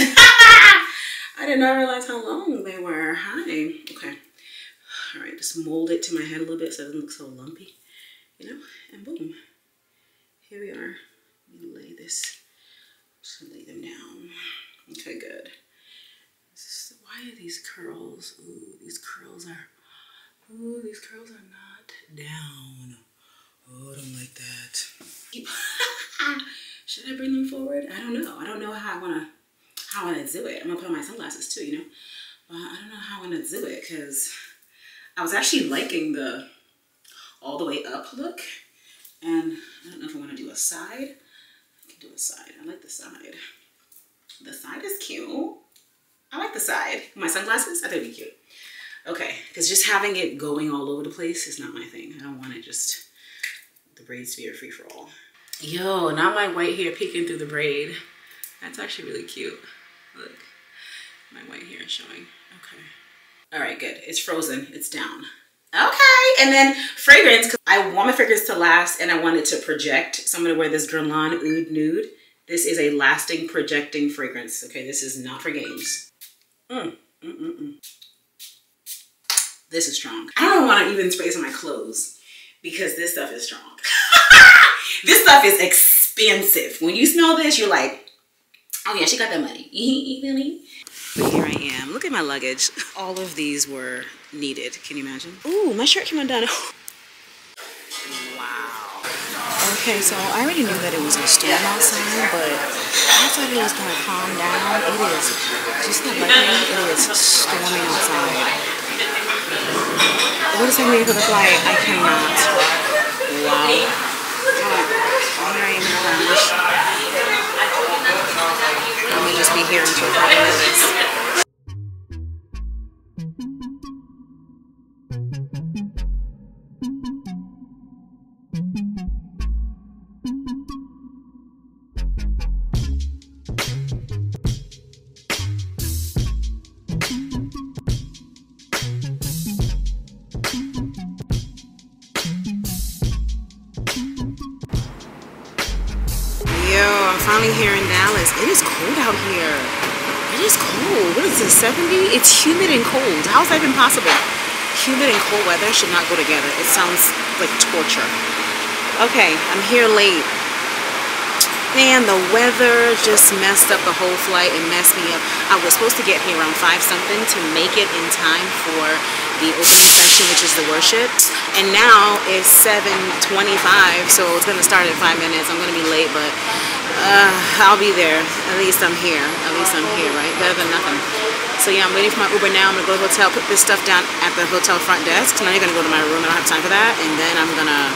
I did not realize how long they were. Hi. Okay. All right, just mold it to my head a little bit so it doesn't look so lumpy, you know, and boom. Here we are. Let me lay this, just lay them down. Okay, good. Why are these curls? Ooh, these curls are not down. Oh, I don't like that. Should I bring them forward? I don't know. I don't know how I wanna do it. I'm gonna put on my sunglasses too, you know. But I don't know how I wanna do it because I was actually liking the all the way up look. And I don't know if I want to do a side. I can do a side. I like the side. The side is cute. I like the side. My sunglasses, I think it'd be cute. Okay, because just having it going all over the place is not my thing. I don't want it just, the braids to be a free-for-all. Yo, now my white hair peeking through the braid. That's actually really cute. Look, my white hair is showing. Okay. All right, good. It's frozen. It's down. Okay, and then fragrance, because I want my fragrance to last and I want it to project. So I'm going to wear this Guerlain Oud Nude. This is a lasting, projecting fragrance. Okay, this is not for games. This is strong. I don't want to even spray this on my clothes because this stuff is strong. This stuff is expensive. When you smell this, you're like, oh yeah, she got that money. You feel me? But here I am. Look at my luggage. All of these were needed. Can you imagine? Ooh, my shirt came undone. Wow. Okay, so I already knew that it was a storm outside, but I thought it was gonna calm down. It is just not lightning. It is storming outside. What does that mean for the flight? I cannot. Wow. Here I am in the lounge. I'm gonna just be here until 5 minutes. Finally here in Dallas. It is cold out here. It is cold. What is it, 70? It's humid and cold. How is that even possible? Humid and cold weather should not go together. It sounds like torture. Okay, I'm here late. Man, the weather just messed up the whole flight and messed me up. I was supposed to get here around 5 something to make it in time for the opening session, which is the worship. And now it's 7:25, so it's gonna start in 5 minutes. I'm gonna be late, but I'll be there. At least I'm here. At least I'm here, right? Better than nothing. So yeah, I'm waiting for my Uber now. I'm gonna go to the hotel, put this stuff down at the hotel front desk. So now you're gonna go to my room. I don't have time for that. And then I'm gonna,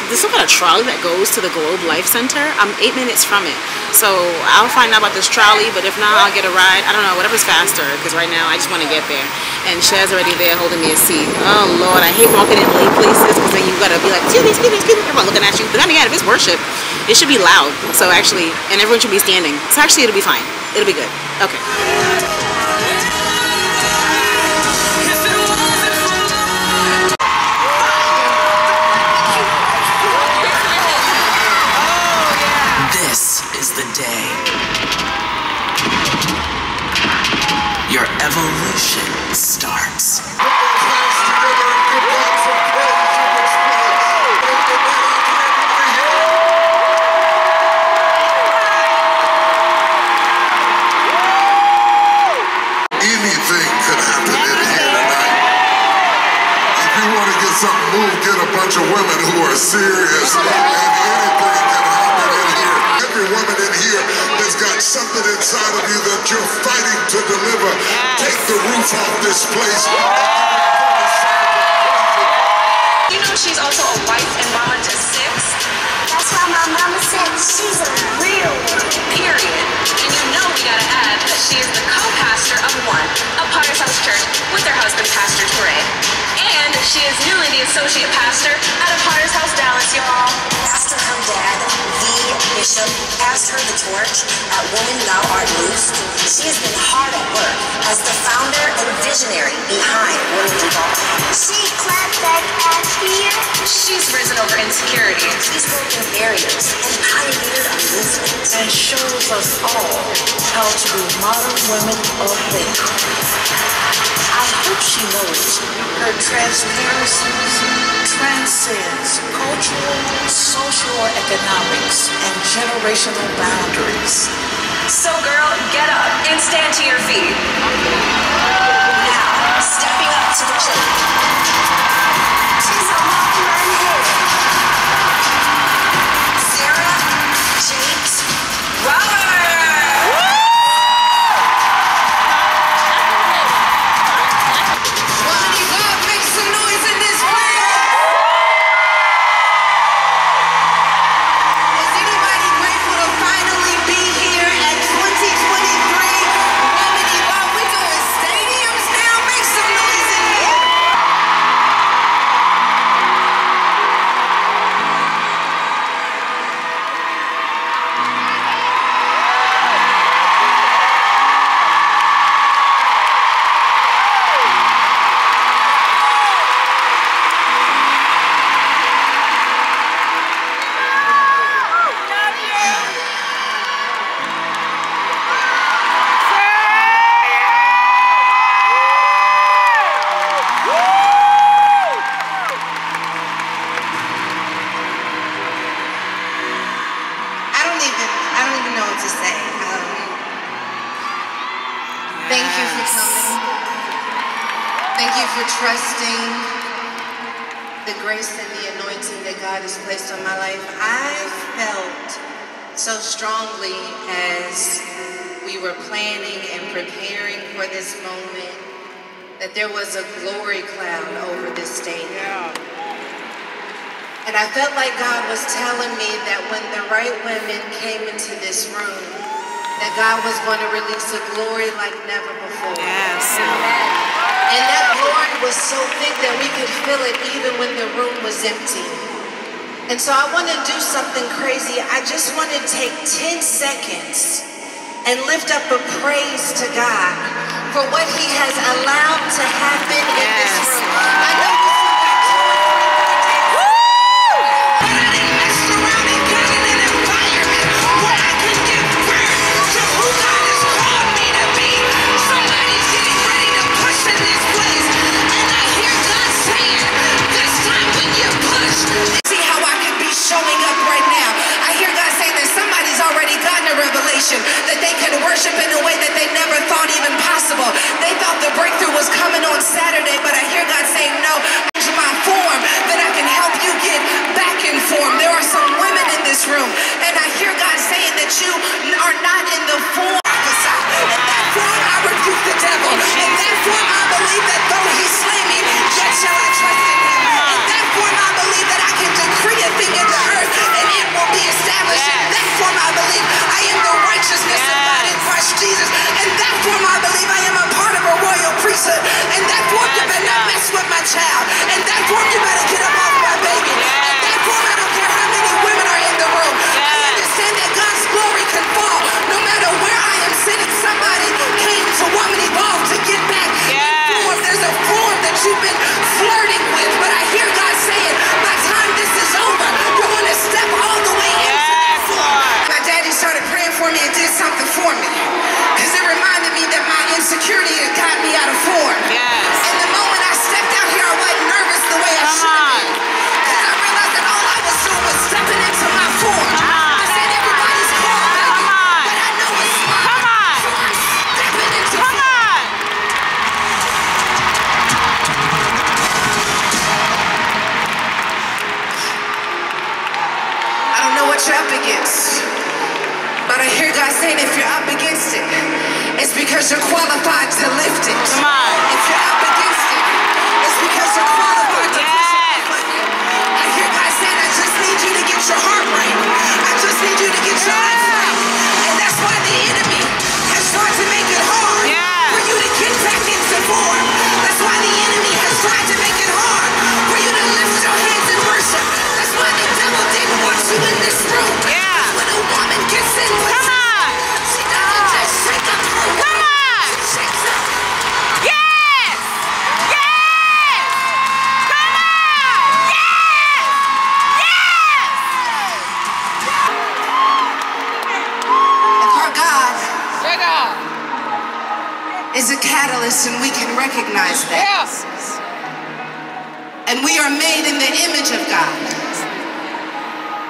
there's some kind of trolley that goes to the Globe Life Center. I'm 8 minutes from it. So I'll find out about this trolley, but if not, I'll get a ride. I don't know, whatever's faster, because right now I just want to get there. And Shaz's already there holding me a seat. Oh Lord, I hate walking in late places because then you gotta be like, excuse me, everyone looking at you. But then again, if it's worship, it should be loud. So actually, and everyone should be standing. So actually, it'll be fine. It'll be good. Okay. The day your evolution starts. Anything could happen in here tonight. If you want to get something moved, get a bunch of women who are serious, and anything can happen in here. Every woman in here has got something inside of you that you're fighting to deliver. Take the roof off this place. You know she's also a wife and mama to 6? That's why my mama said she's a real one. Period. And you know we gotta add that she is the co-pastor of one, a Potter's House Church with her husband, Pastor Ture. And she is newly the associate pastor at a Potter's House Dallas, y'all. After her dad, the bishop, passed her the torch at Woman Thou Art Loosed, she has been hard at work as the founder and visionary behind Women Involved. She clapped back at here. She's risen over insecurity. She's broken barriers and pioneered a movement. And shows us all how to be modern women of faith. I hope she knows her transparency transcends cultural, social, economics, and generational boundaries. So girl, get up and stand to your feet. Now, stepping up to the plate. She's a long run hit. Sarah Jakes Roberts. don't even know what to say. Thank you for coming. Thank you for trusting the grace and the anointing that God has placed on my life. I felt so strongly as we were planning and preparing for this moment that there was a glory cloud over this stadium. And I felt like God was telling me that when the right women came into this room, that God was going to release a glory like never before. Yes. And that glory was so thick that we could feel it even when the room was empty. And so I want to do something crazy. I just want to take 10 seconds and lift up a praise to God for what He has allowed to happen in this room. I know we still got 2 or 3 more days. But I didn't mess around and got in an environment where I can give birth to who God has called me to be. Somebody's getting ready to push in this place. And I hear God saying, this time when you push, see how I can be showing up right now. I hear God saying that somebody's already gotten a revelation that they can worship in a way that they never thought even possible. They thought the breakthrough was coming on Saturday, but I hear God saying, no, change my form, that I can help you get back in form. There are some women in this room, and I hear God saying that you are not in the form. In that form, I rebuke the devil. In that form, I believe that though he slay me, yet shall I trust in him. In that form, I believe that I can decree a thing in the earth, and it will be established. In that form, I believe I am the righteousness of God in Christ Jesus. In that form, I believe I am a part of a royal priesthood. In that form, you better not mess with my child. In that form, you better get up off my baby. In that form, I don't care how many women are in the room. I understand that God's glory can fall no matter where I am sitting. Somebody came to Woman Evolve to get back in form. There's a form that you've been flirting with, but I hear God saying, by the time this is over, you're going to step all the way into that form. My daddy started praying for me and did something for me, because it reminded me that my insecurity had got me out of form. And the moment I stepped out here, I wasn't nervous the way I should have been, because I realized that all I was doing was stepping into my form. I said everybody's called, baby, but I know it's mine. So I'm stepping into form. I don't know what you're up against, but I hear God saying if you're up against it, it's because you're qualified to lift it. If you're up against it, it's because you're qualified to push it. I hear God saying, I just need you to get your heart right. I just need you to get your life right. And that's why the enemy has tried to make it hard for you to get back into form. That's why the enemy has tried to make it hard for you to lift your hands and worship. That's why the devil didn't want you in this room. When a woman gets in position, she doesn't just shake up her room. She shakes up. Yes! Yes! Come on! Yes! Yes! If our God is a catalyst and we can recognize that. And we are made in the image of God.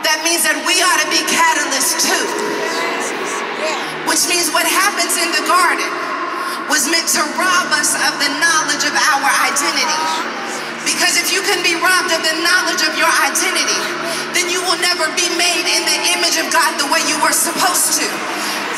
That means that we ought to be catalysts too. Which means what happens in the garden was meant to rob us of the knowledge of our identity. Because if you can be robbed of the knowledge of your identity, then you will never be made in the image of God the way you were supposed to.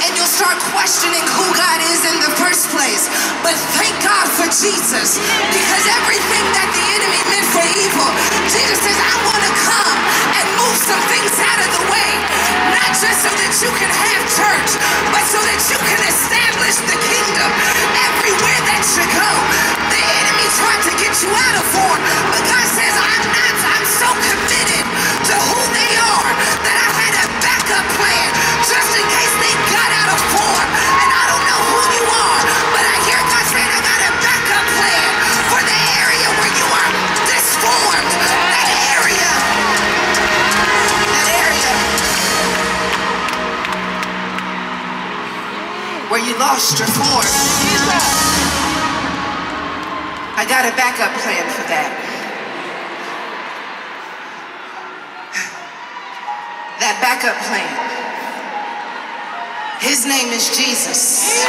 And you'll start questioning who God is in the first place. But thank God for Jesus, because everything that the enemy meant for evil, Jesus says, I want to come and move some things out of the way. Not just so that you can have church, but so that you can establish the kingdom everywhere that you go. The enemy tried to get you out of form, but God says, I'm so committed to who they are that I had a backup plan just in case they got out of form. And I don't know who you are, but I hear God saying, I got a backup plan for the area where you are disformed. That area where you lost your form. I got a backup plan for that. That backup plan His name is Jesus.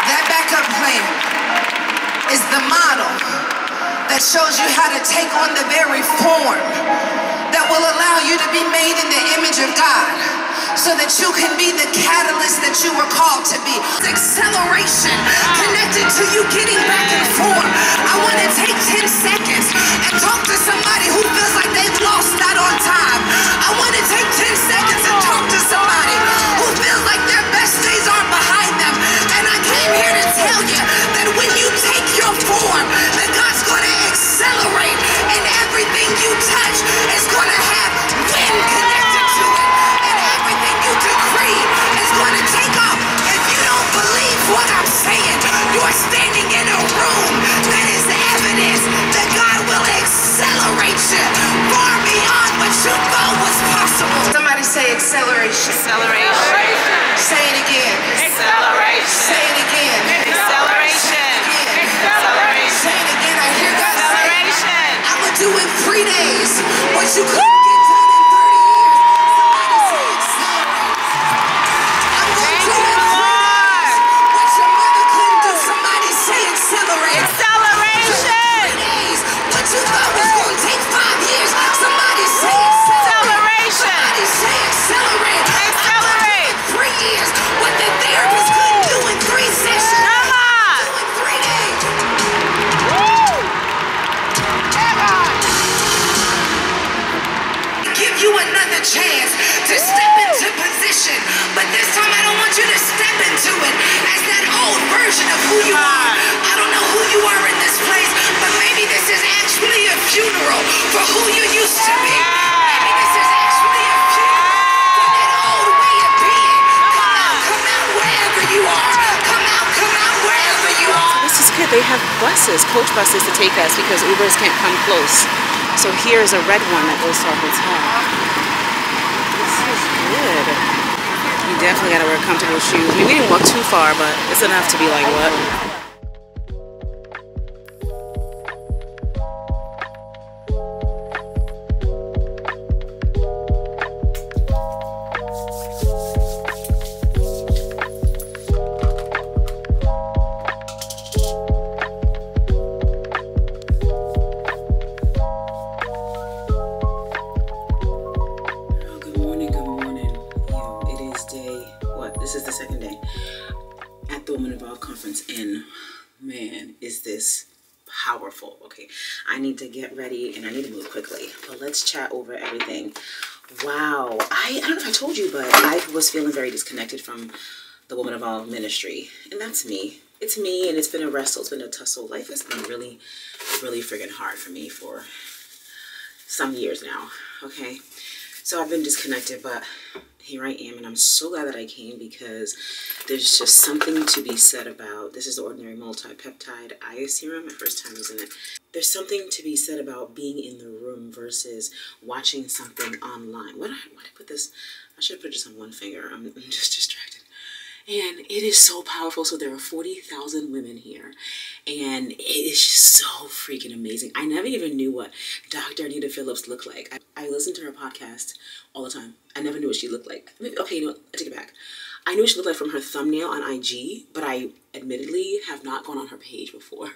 That backup plan is the model that shows you how to take on the very form that will allow you to be made in the image of God, so that you can be the catalyst that you were called to be. Acceleration connected to you getting back in form. I want to take 10 seconds and talk to somebody who feels like they've lost that on time. I want to take 10 seconds and talk to somebody who feels like their best days are behind them. And I came here to tell you that when you take your form, that God's going to accelerate, and everything you touch is going to have wind connected to it. Decree is going to take off. If you don't believe what I'm saying, you are standing in a room that is evidence that God will accelerate you far beyond what you thought was possible. Somebody say acceleration. Acceleration. Say it again. Acceleration. Say it again. Acceleration. Acceleration. Say it again. I hear God say, acceleration. I'm going to do in 3 days what you couldn't get done in 30 years. Somebody say accelerate. Acceleration! What you thought was going to take 5 years, somebody say acceleration! Somebody say accelerate! Accelerate! 3 years, what the therapist couldn't do in 3 sessions. Come on! Do in 3 days. Give you another chance to step into position, but this time I don't want you to step into it as that old version of who you are. I don't know who you are in this place, but maybe this is actually a funeral for who you used to be. Maybe this is actually a funeral for that old way of being. Come out wherever you are. Come out wherever you are. This is good. They have buses, coach buses to take us because Ubers can't come close. So here's a red one that goes to our hotel. This is good. You definitely gotta wear comfortable shoes. I mean, we didn't walk too far, but it's enough to be like, what? This is the second day at the Women Involved Conference, and man, is this powerful. Okay, I need to get ready and I need to move quickly, but let's chat over everything. Wow, I don't know if I told you, but I was feeling very disconnected from the Women Involved ministry, and that's me. It's me, and it's been a wrestle, it's been a tussle. Life has been really, really friggin' hard for me for some years now, okay? So I've been disconnected, but here I am, and I'm so glad that I came because there's just something to be said about, this is the Ordinary Multi-Peptide Eye Serum, my first time using it. There's something to be said about being in the room versus watching something online. Why did I put this? I should have put this on one finger. I'm just distracted. And it is so powerful. So there are 40,000 women here, and it is just so freaking amazing. I never even knew what Dr. Anita Phillips looked like. I listen to her podcast all the time. I never knew what she looked like. Okay, you know what? I take it back. I knew what she looked like from her thumbnail on IG, but I admittedly have not gone on her page before.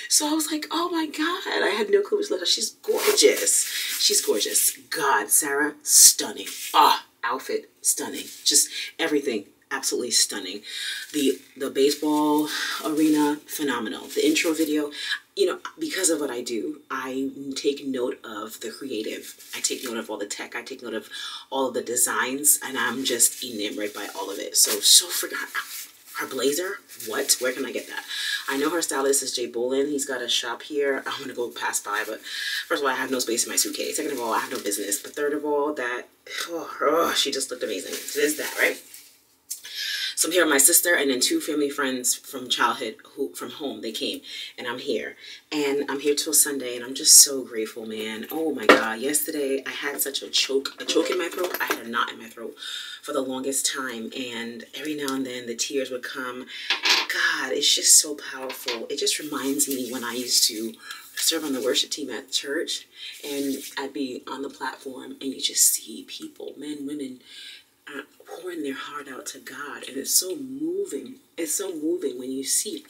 So I was like, oh my God, I had no clue what she looked like. She's gorgeous. She's gorgeous. God, Sarah, stunning. Ah, outfit, stunning. Just everything. Absolutely stunning. The baseball arena, phenomenal. The intro video, you know, because of what I do, I take note of the creative. I take note of all the tech. I take note of all of the designs, and I'm just enamored by all of it. So forgot her blazer. What? Where can I get that? I know her stylist is Jay Bolin. He's got a shop here. I'm gonna go pass by, but first of all, I have no space in my suitcase. Second of all, I have no business. But third of all, that she just looked amazing. So there's that, right? So I'm here with my sister and then 2 family friends from childhood from home. They came, and I'm here. And I'm here till Sunday, and I'm just so grateful, man. Oh my God. Yesterday, I had such a choke in my throat. I had a knot in my throat for the longest time, and every now and then the tears would come. God, it's just so powerful. It just reminds me when I used to serve on the worship team at church, and I'd be on the platform, and you just see people, men, women, pouring their heart out to God. And it's so moving. It's so moving when you see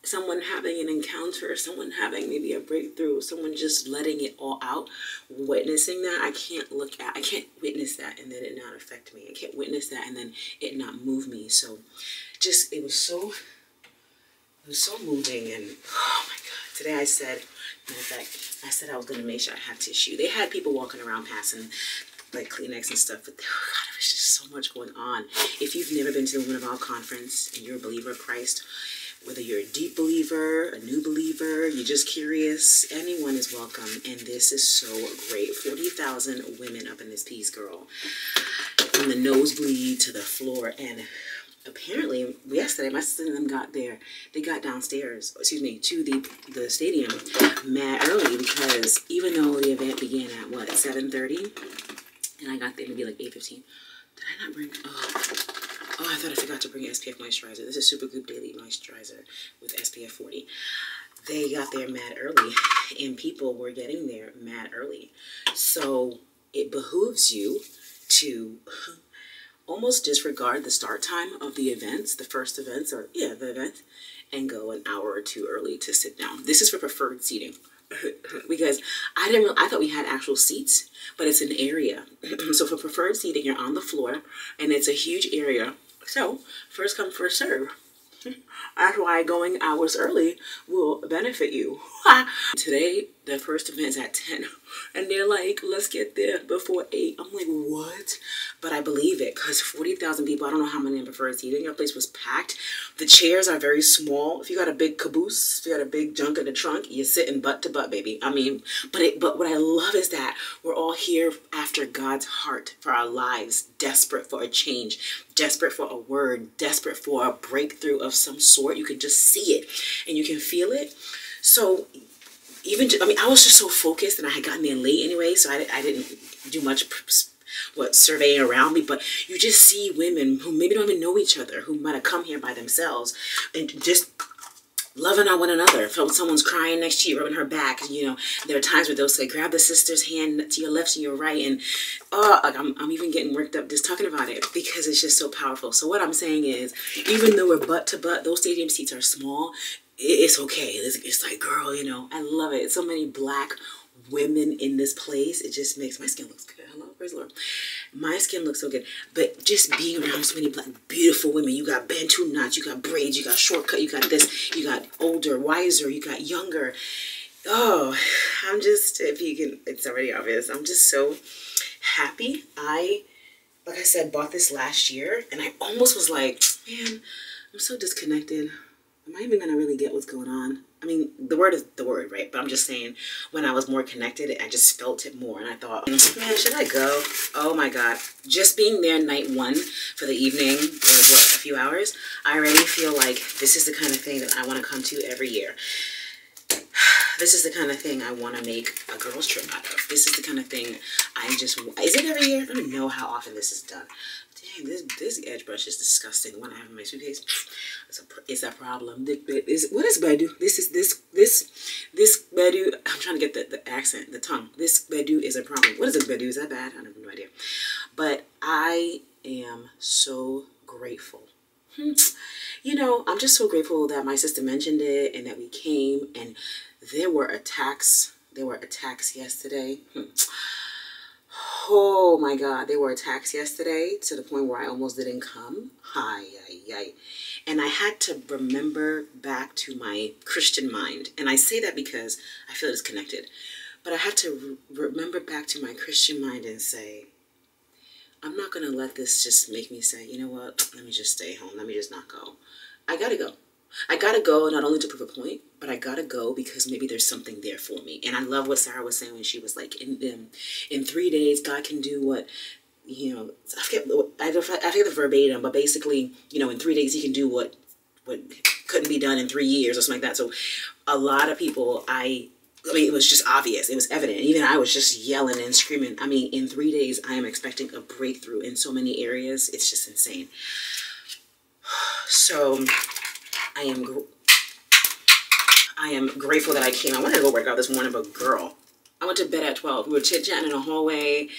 someone having an encounter, someone having maybe a breakthrough, someone just letting it all out, witnessing that. I can't witness that and then it not affect me. I can't witness that and then it not move me. So just, it was so moving. And oh my God, today I said, matter of fact, I said I was going to make sure I have tissue. They had people walking around passing like Kleenex and stuff, but oh God, there was just so much going on. If you've never been to the Women of All Conference and you're a believer of Christ, whether you're a deep believer, a new believer, you're just curious, anyone is welcome. And this is so great. 40,000 women up in this piece, girl. From the nosebleed to the floor. And apparently, yesterday, my sister and them got there. They got downstairs, excuse me, to the stadium mad early because even though the event began at, what, 7:30? And I got there maybe like 8:15. Did I not bring... Oh, I thought I forgot to bring SPF moisturizer. This is Supergoop Daily Moisturizer with SPF 40. They got there mad early, and people were getting there mad early. So it behooves you to almost disregard the start time of the events, the first events, or yeah, the event, and go an hour or two early to sit down. This is for preferred seating. Because I thought we had actual seats, but it's an area. So for preferred seating, you're on the floor, and it's a huge area. So first come, first serve. That's why going hours early will benefit you. Today, the first event is at 10. And they're like, let's get there before 8. I'm like, what? But I believe it because 40,000 people, I don't know how many in preferred seating. Your place was packed. The chairs are very small. If you got a big caboose, if you got a big junk in the trunk, you're sitting butt to butt, baby. I mean, but what I love is that we're all here after God's heart for our lives, desperate for a change, desperate for a word, desperate for a breakthrough of some sort. You can just see it and you can feel it. So even, I mean, I was just so focused and I had gotten there late anyway, so I didn't do much surveying around me, but you just see women who maybe don't even know each other, who might have come here by themselves and just loving on one another. If someone's crying next to you, rubbing her back, you know, there are times where they'll say, grab the sister's hand to your left and your right, and like I'm even getting worked up just talking about it because it's just so powerful. So what I'm saying is, even though we're butt to butt, those stadium seats are small, it's okay. It's like, girl, you know, I love it. So many black women in this place. It just makes my skin looks good. Hello, praise the Lord. My skin looks so good. But just being around so many black, beautiful women. You got bantu knots, you got braids, you got shortcut, you got this, you got older, wiser, you got younger. Oh, I'm just, if you can, it's already obvious. I'm just so happy. Like I said, bought this last year and I almost was like, man, I'm so disconnected. Am I even going to really get what's going on? I mean, the word is the word, right? But I'm just saying, when I was more connected, I just felt it more. And I thought, man, should I go? Oh my God. Just being there night one for the evening, or what, a few hours, I already feel like this is the kind of thing that I want to come to every year. This is the kind of thing I want to make a girls trip out of. This is the kind of thing I just, is it every year? I don't know how often this is done. Dang, this edge brush is disgusting. The one I have in my suitcase, it's a problem. What is Bedu? This Bedu, I'm trying to get the accent, the tongue. This Bedu is a problem. What is a Bedu? Is that bad? I have no idea. But I am so grateful. You know, I'm just so grateful that my sister mentioned it and that we came, and there were attacks. There were attacks yesterday. Oh my God, there were attacks yesterday to the point where I almost didn't come. And I had to remember back to my Christian mind. And I say that because I feel disconnected. But I had to remember back to my Christian mind and say, I'm not going to let this just make me say, you know what, let me just stay home. Let me just not go. I got to go. I got to go not only to prove a point, but I got to go because maybe there's something there for me. And I love what Sarah was saying when she was like, in 3 days, God can do what, you know, I forget the verbatim, but basically, you know, in 3 days, he can do what couldn't be done in 3 years or something like that. So a lot of people, I mean, it was just obvious. It was evident. Even I was just yelling and screaming. I mean, in 3 days, I am expecting a breakthrough in so many areas. It's just insane. So I am grateful that I came. I wanted to go work out this morning, but girl, I went to bed at 12. We were chit-chatting in the hallway.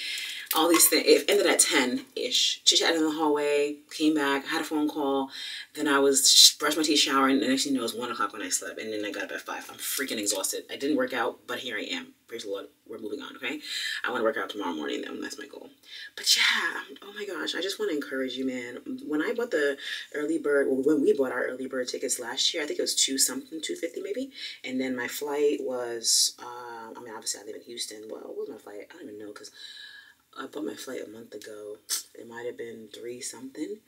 all these things. It ended at 10-ish. Chit-chatted in the hallway, came back, had a phone call. Then I was brushed my teeth, showering, and next thing you know, it was 1 o'clock when I slept. And then I got up at 5. I'm freaking exhausted. I didn't work out, but here I am. Praise the Lord. We're moving on, okay? I want to work out tomorrow morning, though. That's my goal. But yeah, oh my gosh, I just want to encourage you, man. When I bought the early bird, well, when we bought our early bird tickets last year, I think it was $250 maybe. And then my flight was, I mean, obviously I live in Houston. Well, what was my flight? I don't even know, because I bought my flight a month ago. It might have been 3 something.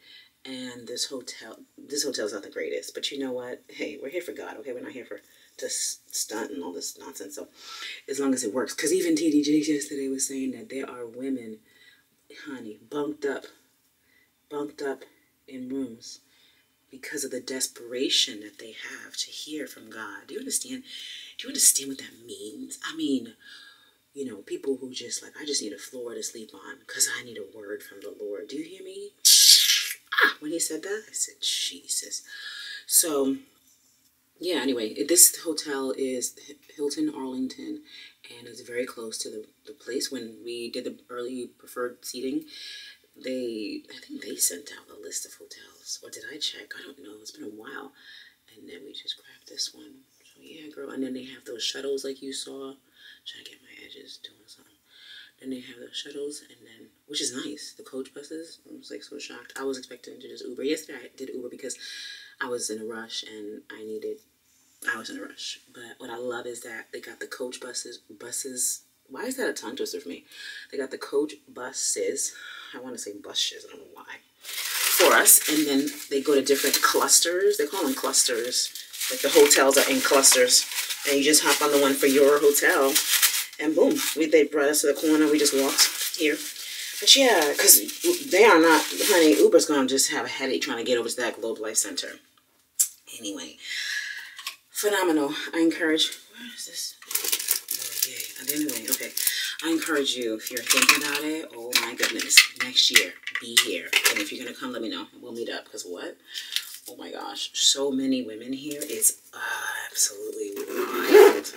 And this hotel's not the greatest. But you know what? Hey, we're here for God, okay? We're not here for to stunt and all this nonsense. So as long as it works. Because even TDJ yesterday was saying that there are women, honey, bunked up in rooms because of the desperation that they have to hear from God. Do you understand? Do you understand what that means? I mean, you know, people who just like, I just need a floor to sleep on because I need a word from the Lord. Do you hear me? When he said that, I said, Jesus. So, yeah, anyway, this hotel is Hilton Arlington, and it's very close to the place. When we did the early preferred seating, I think they sent out a list of hotels. Or did I check? I don't know. It's been a while. And then we just grabbed this one. So, yeah, girl. And then they have those shuttles like you saw. Trying to get my edges, doing something. Then they have those shuttles, and then, which is nice, the coach buses. I was like so shocked. I was expecting to just Uber. Yesterday I did Uber because I was in a rush and I was in a rush. But what I love is that they got the coach buses. Why is that a tongue twister for me? They got the coach buses. I want to say bushes, I don't know why. For us, and then they go to different clusters. They call them clusters. Like the hotels are in clusters. And you just hop on the one for your hotel. And boom, they brought us to the corner. We just walked here. But yeah, because they are not, honey, Uber's going to just have a headache trying to get over to that Globe Life Center. Anyway, phenomenal. I encourage, where is this? Oh, yeah. Anyway, okay. I encourage you, if you're thinking about it, oh my goodness, next year, be here. And if you're going to come, let me know. We'll meet up. Because what? Oh my gosh, so many women here. It's absolutely wild.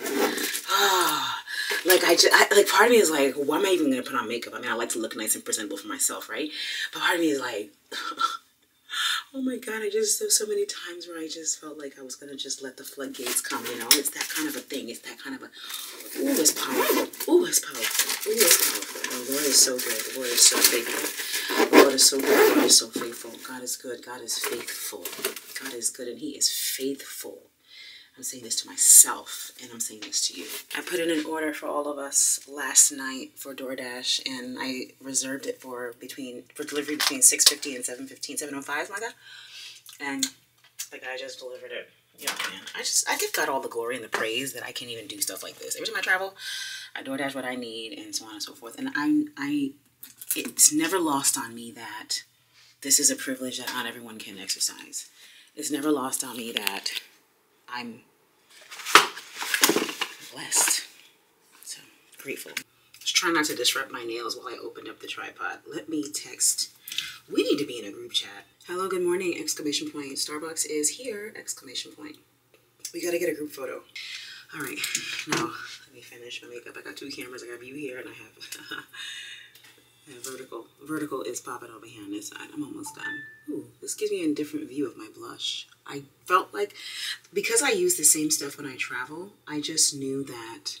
Like like part of me is like, why am I even gonna put on makeup? I mean, I like to look nice and presentable for myself, right? But part of me is like, oh my God, there's so many times where I just felt like I was gonna just let the floodgates come, you know? It's that kind of a thing. It's that kind of a, ooh, it's powerful. Ooh, it's powerful. Ooh, it's powerful. The Lord is so good. The Lord is so faithful. The Lord is so good. The Lord is so faithful. God is good. God is faithful. God is good and he is faithful. I'm saying this to myself, and I'm saying this to you. I put in an order for all of us last night for DoorDash, and I reserved it for delivery between 6:50 and 7:15, 7:05, something like that. And the guy just delivered it. Yeah, man. I give God all the glory and the praise that I can't even do stuff like this. Every time I travel, I DoorDash what I need, and so on and so forth. And it's never lost on me that this is a privilege that not everyone can exercise. It's never lost on me that I'm blessed. So grateful. Just trying not to disrupt my nails while I opened up the tripod. Let me text. We need to be in a group chat. Hello, good morning, exclamation point. Starbucks is here, exclamation point. We gotta get a group photo. All right, now let me finish my makeup. I got 2 cameras. I got you here and I have vertical. Vertical is popping over here on this side. I'm almost done. Ooh, this gives me a different view of my blush. I felt like, because I use the same stuff when I travel, I just knew that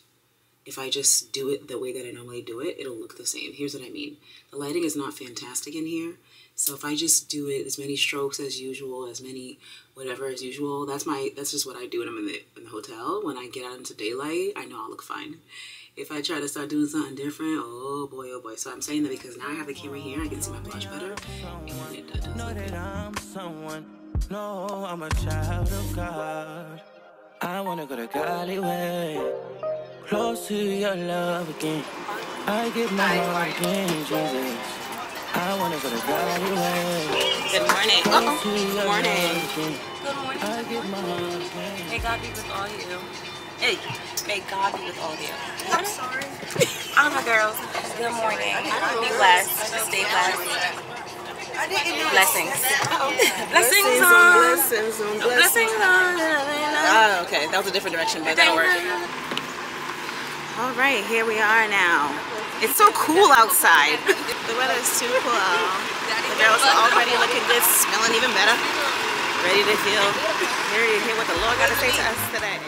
if I just do it the way that I normally do it, it'll look the same. Here's what I mean. The lighting is not fantastic in here. So if I just do it as many strokes as usual, as many whatever as usual, that's just what I do when I'm in the hotel. When I get out into daylight, I know I'll look fine. If I try to start doing something different, oh boy, oh boy. So I'm saying that because now I have the camera here, I can see my blush better. And it does look good. I'm someone, no, I'm a child of God. I wanna go to Golly way, close to your love again. I give my heart again, Jesus. I wanna go to Golly way. Good morning. Good morning. Good morning. I give my heart again. May God be with all you. Hey, may God be with all of you. I'm sorry. All my girls, good morning. Be blessed. Stay blessed. Blessings. Blessings on. Blessings on. Oh, okay. That was a different direction, but that'll work. All right, here we are now. It's so cool outside. The weather is too cool. The girls are already looking good, smelling even better. Ready to hear what the Lord got to say to us today.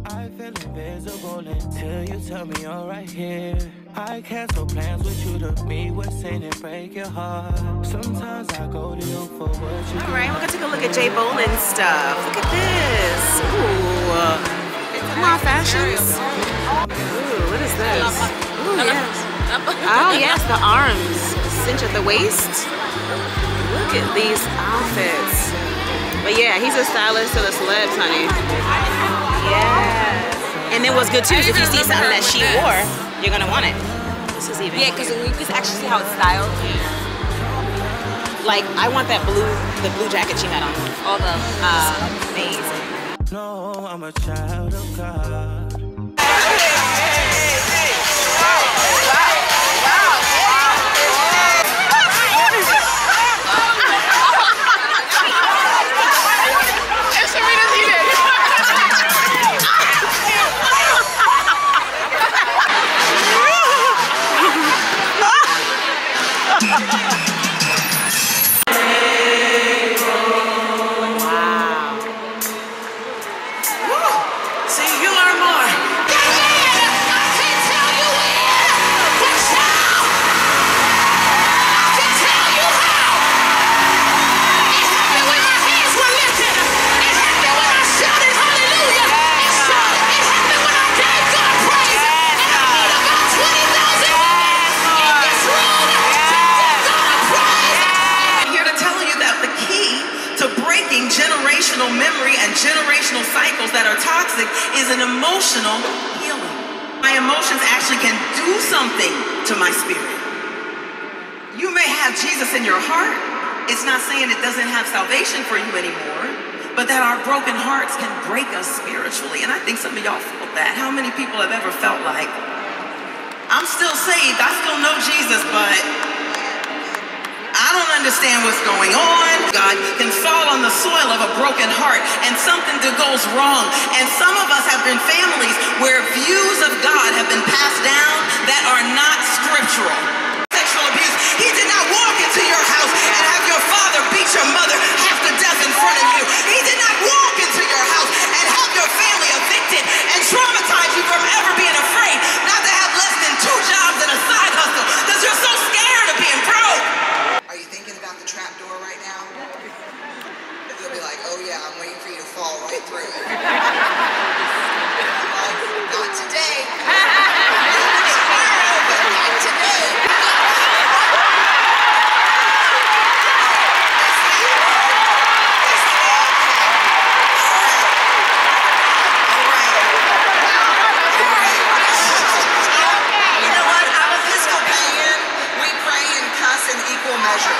I feel invisible until you tell me you're right here. I cancel plans with you to meet with sin and break your heart. Sometimes I go to you for what you do. Alright, we're gonna take a look at Jay Bolin stuff. Look at this. Ooh. Come on, fashions. Ooh, what is this? Ooh, yes. Oh, yes, the arms. Cinch at the waist. Look at these outfits. But yeah, he's a stylist to the celebs, honey. Yeah. And then what's good too is if you see something that she wore, you're gonna want it. This is even. Yeah, because you can actually see how it's styled. Like I want that the blue jacket she had on. All the amazing. No, I'm a child of God. Generational memory and generational cycles that are toxic is an emotional healing. My emotions actually can do something to my spirit. You may have Jesus in your heart. It's not saying it doesn't have salvation for you anymore, but that our broken hearts can break us spiritually. And I think some of y'all felt that. How many people have ever felt like, I'm still saved, I still know Jesus, but I don't understand what's going on. God can fall on the soil of a broken heart and something that goes wrong. And some of us have been families where views of God have been passed down that are not scriptural. Sexual abuse. He did not walk into your house and have your father beat your mother half to death in front of you. He did not walk into your house and have your family evicted and traumatize you from ever being afraid not to have less than 2 jobs and a side hustle because you're so scared of being broke. Trap door right now? You'll be like, oh yeah, I'm waiting for you to fall right through it. Not today. Tomorrow, but not today. You know what? I'm a Episcopalian. We pray and cuss in equal measure.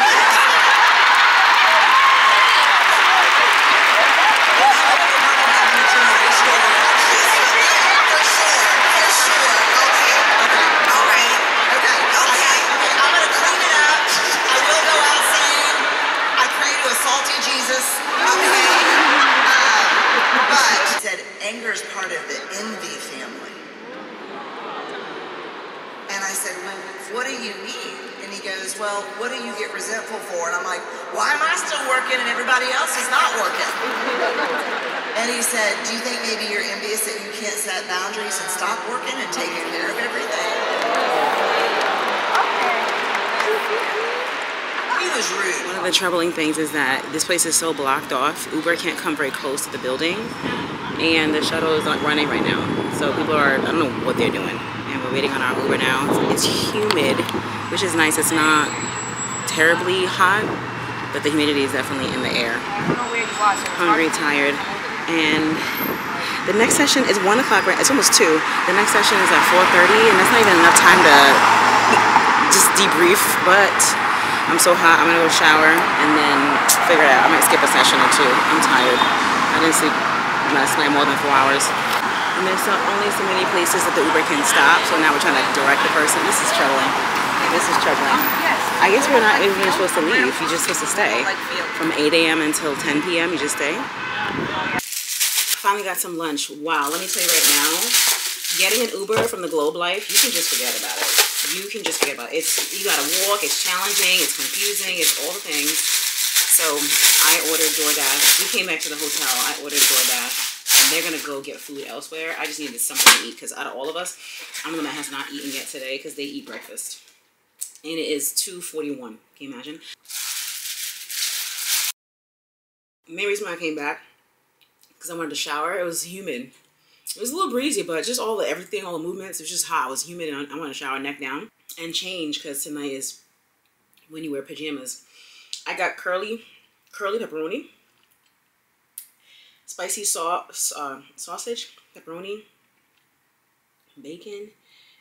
Anger is part of the envy family. And I said, well, what do you mean? And he goes, well, what do you get resentful for? And I'm like, why am I still working and everybody else is not working? And he said, do you think maybe you're envious that you can't set boundaries and stop working and taking care of everything? He was rude. One of the troubling things is that this place is so blocked off. Uber can't come very close to the building. And the shuttle is not running right now. So people are, I don't know what they're doing. And we're waiting on our Uber now. It's humid, which is nice. It's not terribly hot, but the humidity is definitely in the air. Hungry, tired. And the next session is 1 o'clock, right? It's almost 2. The next session is at 4:30, and that's not even enough time to just debrief, but I'm so hot, I'm gonna go shower and then figure it out. I might skip a session or 2. I'm tired. I didn't sleep last night more than 4 hours. And there's only so many places that the Uber can stop, so now we're trying to direct the person. This is troubling. This is troubling. I guess we're not even supposed to leave. You're just supposed to stay. From 8 a.m. until 10 p.m. you just stay. Finally got some lunch. Wow, let me tell you right now, getting an Uber from the Globe Life, you can just forget about it. You can just forget about it. You gotta walk, it's challenging, it's confusing, it's all the things. So I ordered DoorDash. We came back to the hotel, I ordered DoorDash, and they're gonna go get food elsewhere. I just needed something to eat because out of all of us, I'm the one that has not eaten yet today because they eat breakfast. And it is 2:41, can you imagine? The main reason why I came back, because I wanted to shower. It was humid. It was a little breezy, but just all the everything, all the movements, it was just hot. It was humid, and I wanted to shower neck down and change because tonight is when you wear pajamas. I got curly pepperoni, spicy sausage, pepperoni, bacon,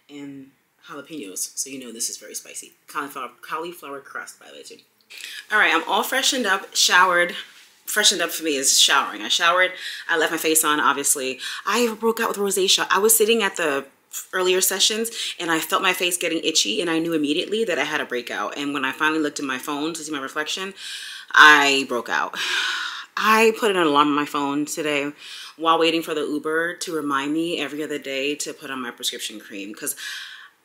and jalapenos. So you know this is very spicy. Cauliflower crust, by the way, too. All right, I'm all freshened up, showered. Freshened up for me is showering. I showered. I left my face on, obviously. I broke out with rosacea. I was sitting at the earlier sessions and I felt my face getting itchy and I knew immediately that I had a breakout. And when I finally looked at my phone to see my reflection, I broke out. I put an alarm on my phone today while waiting for the Uber to remind me every other day to put on my prescription cream because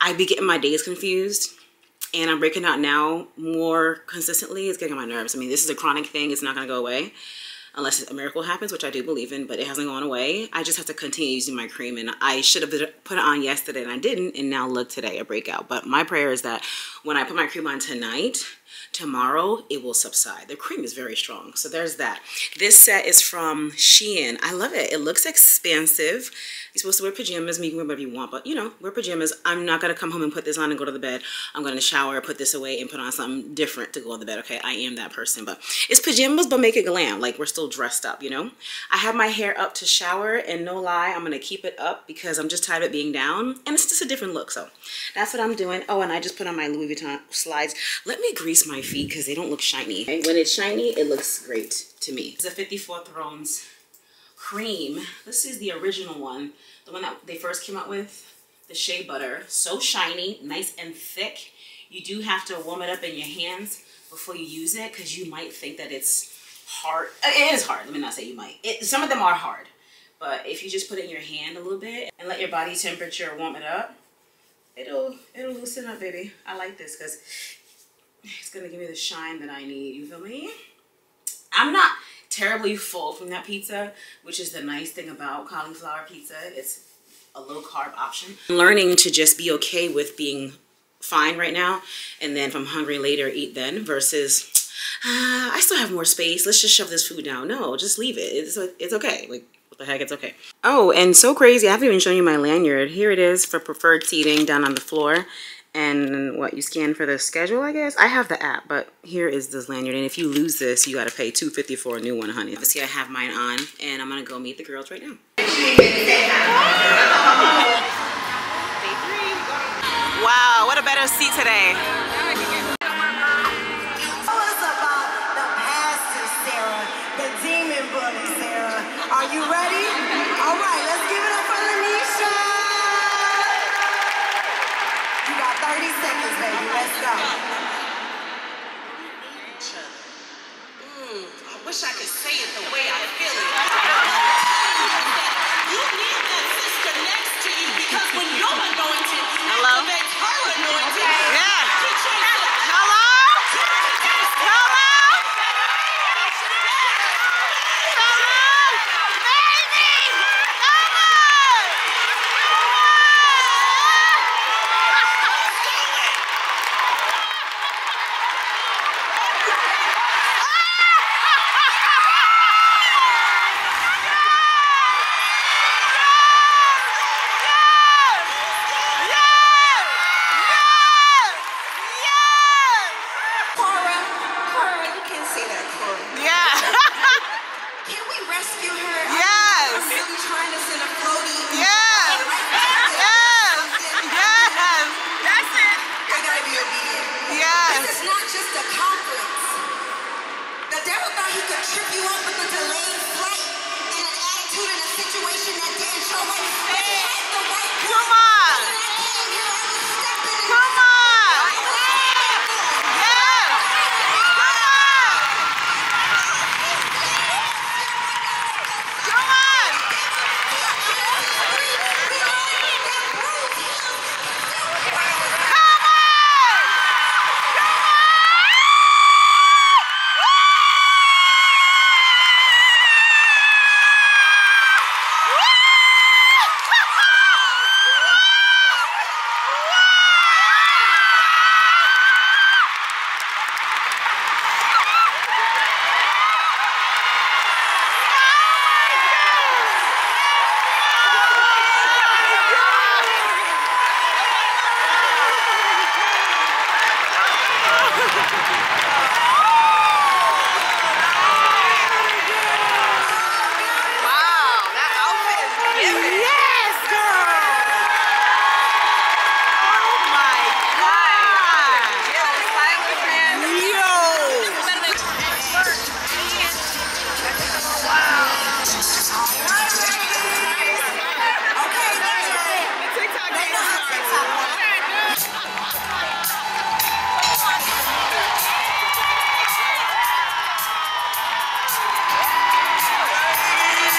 I be getting my days confused. And I'm breaking out now more consistently. It's getting on my nerves. I mean, this is a chronic thing. It's not going to go away unless a miracle happens, which I do believe in, but it hasn't gone away. I just have to continue using my cream. And I should have put it on yesterday and I didn't. And now look today, a breakout. But my prayer is that when I put my cream on tonight, tomorrow it will subside. The cream is very strong. So there's that. This set is from Shein. I love it. It looks expansive. You're supposed to wear pajamas. You can wear whatever you want, but you know, wear pajamas. I'm not going to come home and put this on and go to the bed. I'm going to shower, put this away, and put on something different to go to the bed. Okay, I am that person, but it's pajamas, but make it glam. Like we're still dressed up, you know? I have my hair up to shower, and no lie, I'm going to keep it up because I'm just tired of it being down, and it's just a different look, so that's what I'm doing. Oh, and I just put on my Louis Vuitton slides. Let me grease my feet because they don't look shiny. Okay? When it's shiny, it looks great to me. It's a 54 Thrones cream. This is the original one, the one that they first came out with, the shea butter. So shiny, nice and thick. You do have to warm it up in your hands before you use it because you might think that it's hard. It is hard. Let me not say you might. Some of them are hard, but if you just put it in your hand a little bit and let your body temperature warm it up, it'll loosen up, baby. I like this because it's gonna give me the shine that I need. You feel me? I'm not terribly full from that pizza, which is the nice thing about cauliflower pizza. It's a low carb option. I'm learning to just be okay with being fine right now, and then if I'm hungry later, eat then, versus I still have more space, let's just shove this food down. No, just leave it. It's okay. Like, what the heck, it's okay. Oh, and so crazy, I haven't even shown you my lanyard. Here it is for preferred seating down on the floor. And what, you scan for the schedule, I guess? I have the app, but here is this lanyard. And if you lose this, you got to pay $2.50 for a new one, honey. Obviously, I have mine on, and I'm going to go meet the girls right now. Wow, what a better seat today. Tell us about the pastor, Sarah, the demon bully, Sarah. Are you ready? All right, let's give it up for Lanisha. You got 30 seconds, baby. Let's go. I wish I could say it the way I feel it. You need that sister next to you because when you're anointed, activate her anointing. Yeah. Hello? Hello?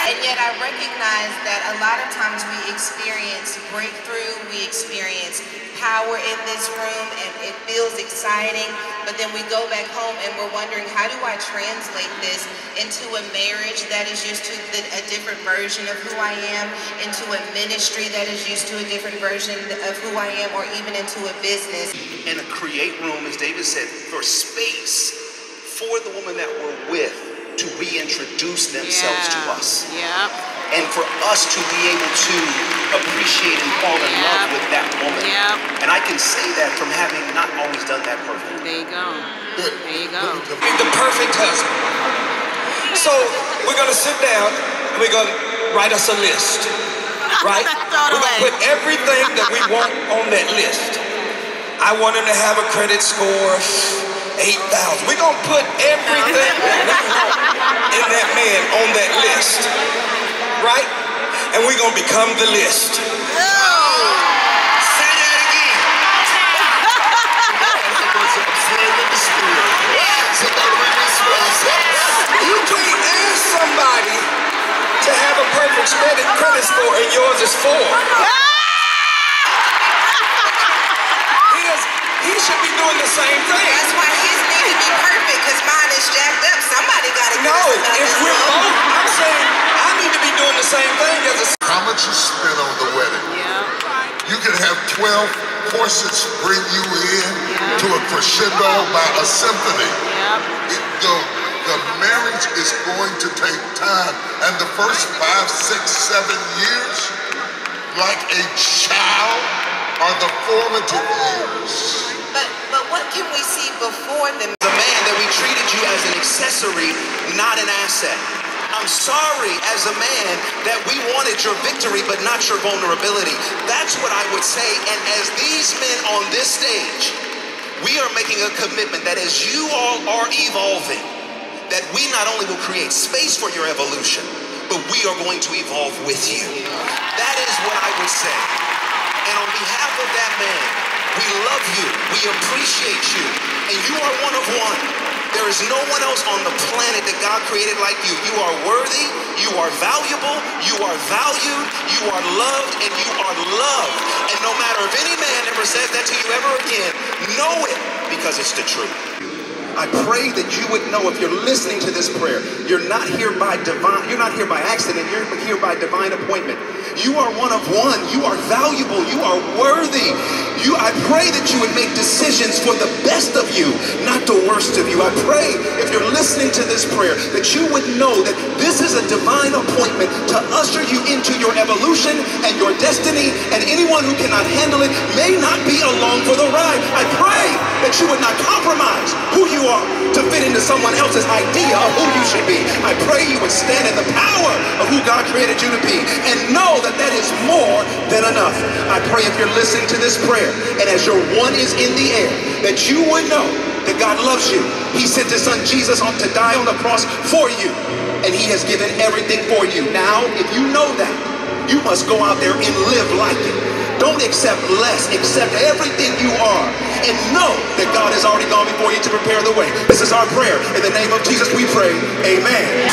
And yet I recognize that a lot of times we experience breakthrough, we experience power in this room, and it feels exciting, but then we go back home and we're wondering, how do I translate this into a marriage that is used to a different version of who I am, into a ministry that is used to a different version of who I am, or even into a business. And a create room, as David said, for space for the woman that we're with to reintroduce themselves to us. And for us to be able to appreciate and fall in love with that woman. And I can say that from having not always done that perfectly. There you go. There you go. The perfect husband. So we're going to sit down and we're going to write us a list. Right? We're going to put everything that we want on that list. I want him to have a credit score 8,000. We're going to put everything that we want in that man on that list. Right? And we're going to become the list. Say that again. You can't ask somebody to have a perfect credit score and yours is 4. He should be doing the same thing. That's why his need to be perfect, because mine is jacked up. Somebody got to get No, if we're both, I'm saying I need to be doing the same thing as a... How much you spent on the wedding? You can have 12 horses bring you in to a crescendo by a symphony. The marriage is going to take time. And the first 5, 6, 7 years, like a child, are the formative years. But what can we see before them? The man that we treated you as an accessory, not an asset. I'm sorry as a man that we wanted your victory but not your vulnerability. That's what I would say. And as these men on this stage, we are making a commitment that as you all are evolving, that we not only will create space for your evolution, but we are going to evolve with you. That is what I would say. And on behalf of that man, we love you, we appreciate you, and you are one of one. There is no one else on the planet that God created like you. You are worthy, you are valuable, you are valued, you are loved, and you are loved. And no matter if any man ever says that to you ever again, know it, because it's the truth. I pray that you would know, if you're listening to this prayer, you're not here by accident, you're here by divine appointment. You are one of one. You are valuable. You are worthy. I pray that you would make decisions for the best of you, not the worst of you. I pray, if you're listening to this prayer, that you would know that this is a divine appointment to usher you into your evolution and your destiny, and anyone who cannot handle it may not be along for the ride. I pray that you would not compromise who you are to fit into someone else's idea of who you should be. I pray you would stand in the power of who God created you to be and know that that is more than enough. I pray, if you're listening to this prayer, and as your one is in the air, that you would know that God loves you. He sent his son Jesus on to die on the cross for you, and he has given everything for you. Now, if you know that, you must go out there and live like it. Don't accept less, accept everything you are, and know that God has already gone before you to prepare the way. This is our prayer. In the name of Jesus we pray, amen.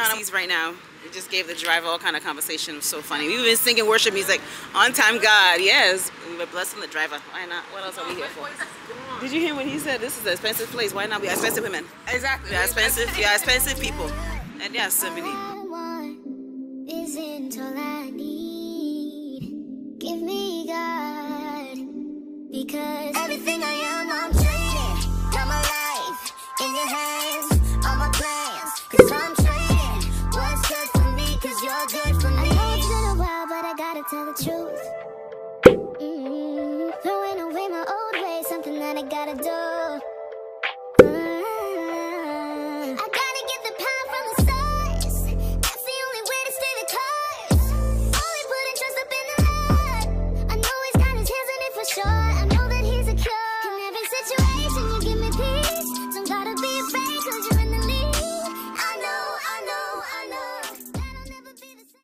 taxis right now. We just gave the driver all kind of conversation. It was so funny. We've been singing worship music. On time, God. Yes. We were blessing the driver. Why not? What else are we here for? Did you hear when he said this is an expensive place? Why not? We are expensive women. Exactly. We are expensive. We are expensive people. And yes, somebody. Isn't all I need. Give me God, because everything I am, I'm trading. Got my life in your hands, all my plans, cause I'm trading what's good for me, cause you're good for me. I know it's been a while, but I gotta tell the truth. Throwing away my old ways, something that I gotta do.